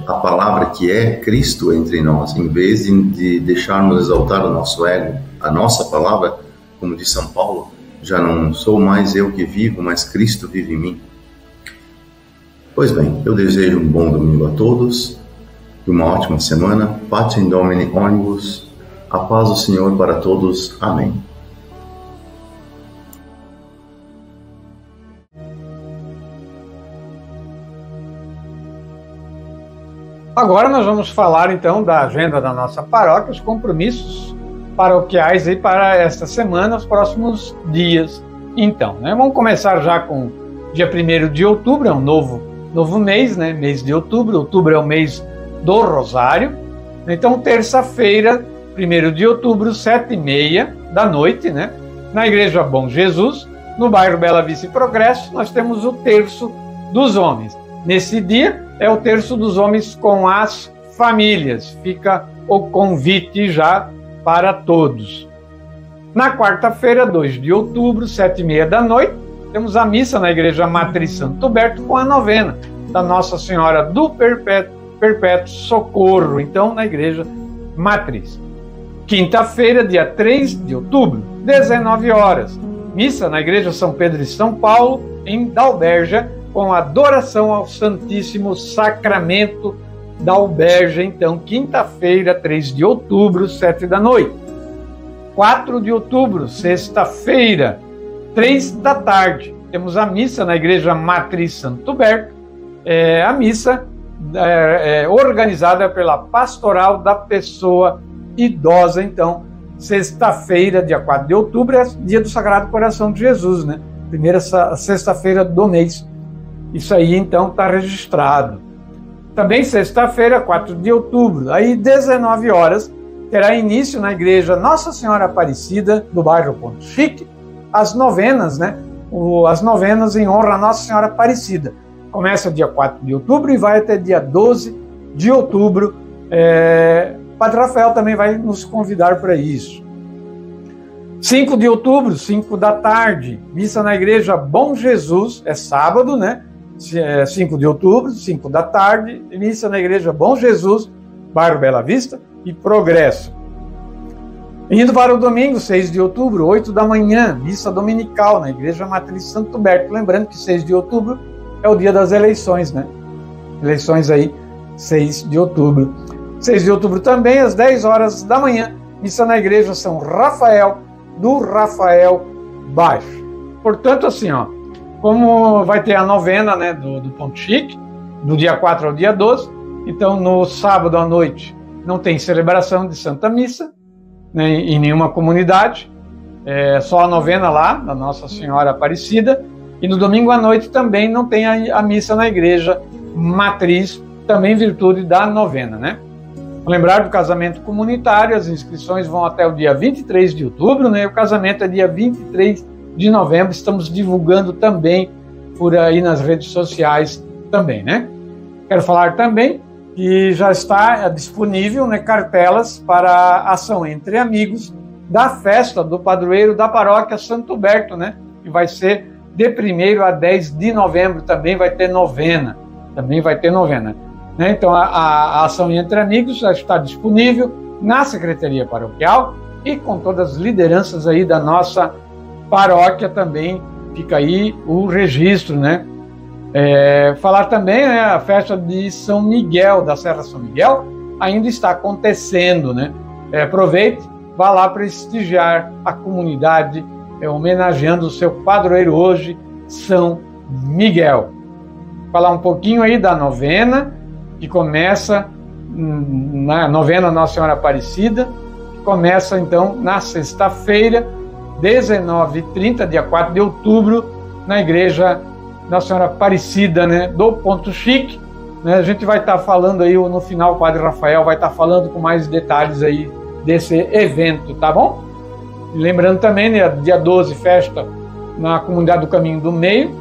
a palavra que é Cristo entre nós, em vez de deixarmos exaltar o nosso ego, a nossa palavra, como diz São Paulo, já não sou mais eu que vivo, mas Cristo vive em mim. Pois bem, eu desejo um bom domingo a todos, e uma ótima semana. Patrem Domini Omnibus, a paz do Senhor para todos. Amém. Agora nós vamos falar então da agenda da nossa paróquia, os compromissos paroquiais aí para esta semana, os próximos dias. Então, né, vamos começar já com dia 1º de outubro, é um novo mês, né, mês de outubro. Outubro é o mês do Rosário. Então, terça-feira, 1º de outubro, 7h30 da noite, né, na Igreja Bom Jesus, no bairro Bela Vista e Progresso, nós temos o Terço dos Homens. Nesse dia é o Terço dos Homens com as famílias. Fica o convite já para todos. Na quarta-feira, 2 de outubro, 7h30 da noite, temos a missa na Igreja Matriz Santo Huberto com a novena da Nossa Senhora do Perpétuo Socorro, então na Igreja Matriz. Quinta-feira, dia 3 de outubro, 19 horas, missa na Igreja São Pedro e São Paulo, em Dalberja, com adoração ao Santíssimo Sacramento da Alberja. Então, quinta-feira, 3 de outubro, 7 da noite. 4 de outubro, sexta-feira, 3 da tarde, temos a missa na Igreja Matriz Santo Huberto, a missa organizada pela Pastoral da Pessoa Idosa. Então, sexta-feira, dia 4 de outubro, é dia do Sagrado Coração de Jesus, né? Primeira sexta-feira do mês. Isso aí, então, está registrado. Também sexta-feira, 4 de outubro, aí 19 horas, terá início na Igreja Nossa Senhora Aparecida, do bairro Ponto Chique, as novenas, né? As novenas em honra a Nossa Senhora Aparecida. Começa dia 4 de outubro e vai até dia 12 de outubro. Padre Rafael também vai nos convidar para isso. 5 de outubro, 5 da tarde, missa na Igreja Bom Jesus, é sábado, né? 5 de outubro, 5 da tarde, missa na Igreja Bom Jesus, bairro Bela Vista e Progresso. Indo para o domingo, 6 de outubro, 8 da manhã, missa dominical na Igreja Matriz Santo Huberto. Lembrando que 6 de outubro é o dia das eleições, né? Eleições aí 6 de outubro. 6 de outubro também, às 10 horas da manhã, missa na igreja São Rafael, do Rafael Baixo. Portanto, assim, ó, como vai ter a novena, né, do Ponto Chique, do dia 4 ao dia 12, então no sábado à noite não tem celebração de Santa Missa, né, em nenhuma comunidade, é só a novena lá, da Nossa Senhora Aparecida, e no domingo à noite também não tem a missa na igreja matriz, também em virtude da novena, né? Lembrar do casamento comunitário, as inscrições vão até o dia 23 de outubro, né? O casamento é dia 23 de novembro, estamos divulgando também por aí nas redes sociais também, né? Quero falar também que já está disponível, né, cartelas para a ação entre amigos da festa do padroeiro da paróquia Santo Huberto, né? Que vai ser de 1º a 10 de novembro, também vai ter novena. Né? Então, a ação entre amigos já está disponível na Secretaria Paroquial e com todas as lideranças aí da nossa paróquia também fica aí o registro, né? Falar também, né, a festa de São Miguel, da Serra São Miguel, ainda está acontecendo, né? Aproveite, vá lá prestigiar a comunidade, homenageando o seu padroeiro hoje, São Miguel. Falar um pouquinho aí da novena, que começa na novena Nossa Senhora Aparecida, que começa então na sexta-feira, 19h30, dia 4 de outubro, na igreja Nossa Senhora Aparecida, né, do Ponto Chique, né? A gente vai estar falando aí, no final o Padre Rafael vai estar falando com mais detalhes aí desse evento, tá bom? E lembrando também, né, dia 12, festa na Comunidade do Caminho do Meio,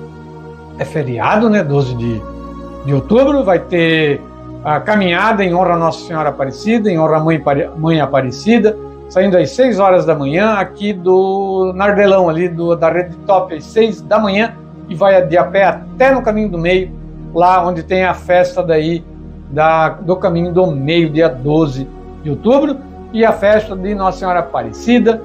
é feriado, né, 12 de outubro, vai ter a caminhada em honra a Nossa Senhora Aparecida, em honra a Mãe Aparecida, saindo às 6 horas da manhã, aqui do Nardelão, ali da Rede Top, às 6 da manhã, e vai de a pé até no Caminho do Meio, lá onde tem a festa daí do Caminho do Meio, dia 12 de outubro, e a festa de Nossa Senhora Aparecida,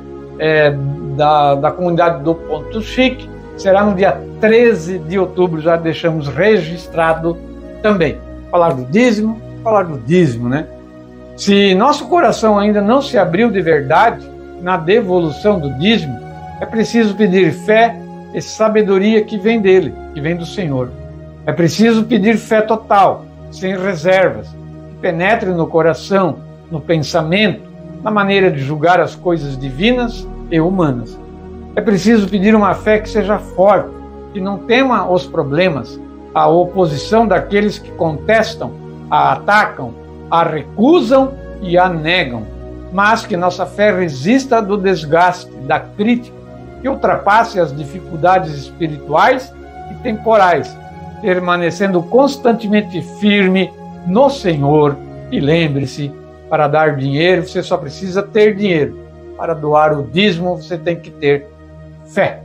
da comunidade do Ponto Chique, será no dia 13 de outubro, já deixamos registrado também. Falar do dízimo, né? Se nosso coração ainda não se abriu de verdade na devolução do dízimo, é preciso pedir fé e sabedoria que vem dele, que vem do Senhor. É preciso pedir fé total, sem reservas, que penetre no coração, no pensamento, na maneira de julgar as coisas divinas e humanas. É preciso pedir uma fé que seja forte, que não tema os problemas, a oposição daqueles que contestam, a atacam, a recusam e a negam, mas que nossa fé resista do desgaste, da crítica, que ultrapasse as dificuldades espirituais e temporais, permanecendo constantemente firme no Senhor. E lembre-se, para dar dinheiro, você só precisa ter dinheiro. Para doar o dízimo, você tem que ter fé.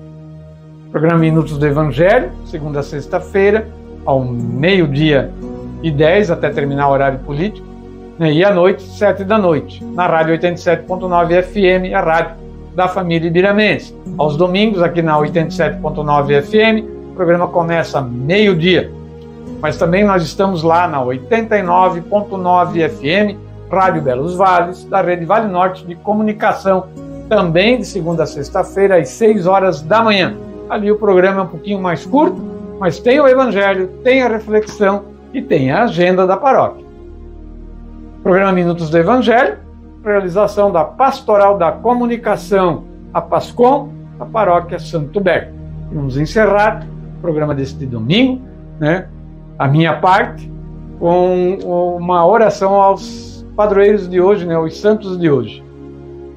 Programa Minutos do Evangelho, segunda a sexta-feira, ao 12h10, até terminar o horário político, né? E à noite, 7 da noite, na Rádio 87.9 FM, a rádio da família ibiramense. Aos domingos, aqui na 87.9 FM, o programa começa meio-dia. Mas também nós estamos lá na 89.9 FM, Rádio Belos Vales, da Rede Vale Norte de Comunicação, também de segunda a sexta-feira, às 6 horas da manhã. Ali o programa é um pouquinho mais curto, mas tem o Evangelho, tem a reflexão e tem a agenda da paróquia. Programa Minutos do Evangelho, realização da Pastoral da Comunicação, a PASCOM, a Paróquia Santo Huberto. Vamos encerrar o programa deste domingo, né, a minha parte, com uma oração aos padroeiros de hoje, né, os santos de hoje.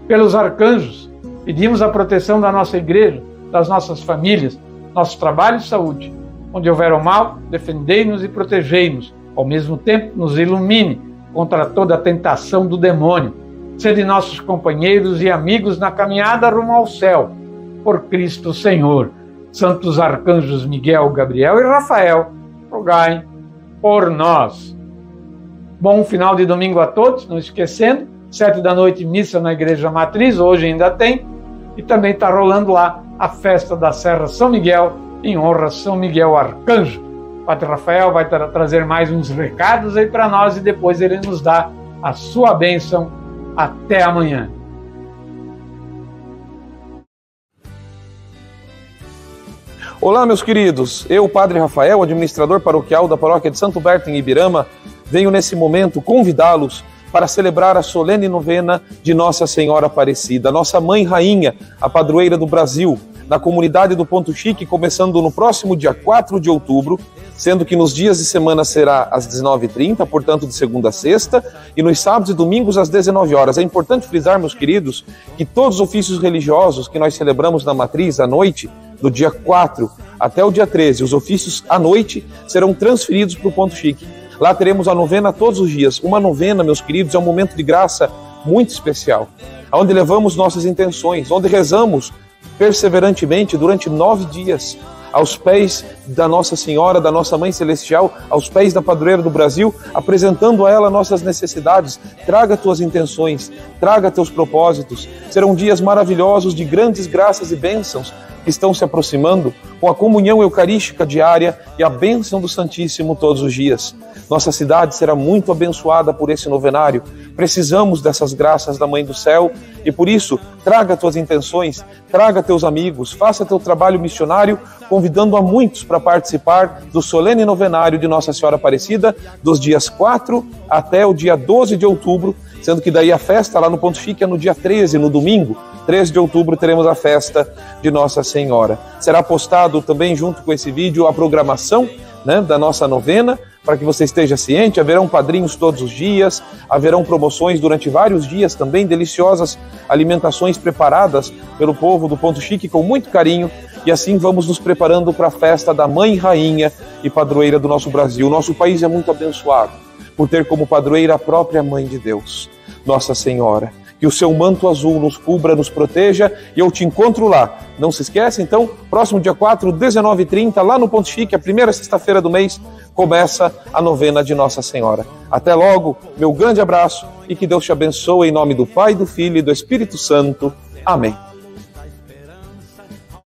Pelos arcanjos, pedimos a proteção da nossa igreja, das nossas famílias, nosso trabalho e saúde. Onde houver o mal, defendei-nos e protegei-nos. Ao mesmo tempo, nos ilumine contra toda a tentação do demônio. Sede nossos companheiros e amigos na caminhada rumo ao céu. Por Cristo Senhor. Santos arcanjos Miguel, Gabriel e Rafael, rogai por nós. Bom final de domingo a todos, não esquecendo, 7 da noite, missa na Igreja Matriz, hoje ainda tem, e também está rolando lá a festa da Serra São Miguel, em honra a São Miguel Arcanjo. Padre Rafael vai trazer mais uns recados aí para nós e depois ele nos dá a sua bênção. Até amanhã. Olá, meus queridos. Eu, Padre Rafael, administrador paroquial da Paróquia de Santo Berto, em Ibirama, venho nesse momento convidá-los para celebrar a solene novena de Nossa Senhora Aparecida, nossa Mãe Rainha, a padroeira do Brasil, na comunidade do Ponto Chique, começando no próximo dia 4 de outubro, sendo que nos dias de semana será às 19h30, portanto de segunda a sexta, e nos sábados e domingos às 19 horas. É importante frisar, meus queridos, que todos os ofícios religiosos que nós celebramos na matriz à noite, do dia 4 até o dia 13, os ofícios à noite serão transferidos para o Ponto Chique. Lá teremos a novena todos os dias. Uma novena, meus queridos, é um momento de graça muito especial, onde levamos nossas intenções, onde rezamos perseverantemente durante 9 dias, aos pés da Nossa Senhora, da nossa Mãe Celestial, aos pés da Padroeira do Brasil, apresentando a ela nossas necessidades. Traga tuas intenções, traga teus propósitos. Serão dias maravilhosos de grandes graças e bênçãos que estão se aproximando, com a comunhão eucarística diária e a bênção do Santíssimo todos os dias. Nossa cidade será muito abençoada por esse novenário. Precisamos dessas graças da Mãe do Céu e por isso, traga tuas intenções, traga teus amigos, faça teu trabalho missionário, convidando a muitos para participar do solene novenário de Nossa Senhora Aparecida, dos dias 4 até o dia 12 de outubro, sendo que daí a festa lá no Ponto Chique é no dia 13, no domingo. 13 de outubro teremos a festa de Nossa Senhora. Será postado também junto com esse vídeo a programação, né, da nossa novena, para que você esteja ciente. Haverão padrinhos todos os dias, haverão promoções durante vários dias também, deliciosas alimentações preparadas pelo povo do Ponto Chique com muito carinho, e assim vamos nos preparando para a festa da Mãe Rainha e Padroeira do nosso Brasil. Nosso país é muito abençoado por ter como padroeira a própria Mãe de Deus, Nossa Senhora. Que o seu manto azul nos cubra, nos proteja, e eu te encontro lá. Não se esqueça, então, próximo dia 4, 19h30, lá no Ponto Chique, a primeira sexta-feira do mês, começa a novena de Nossa Senhora. Até logo, meu grande abraço, e que Deus te abençoe em nome do Pai, do Filho e do Espírito Santo. Amém.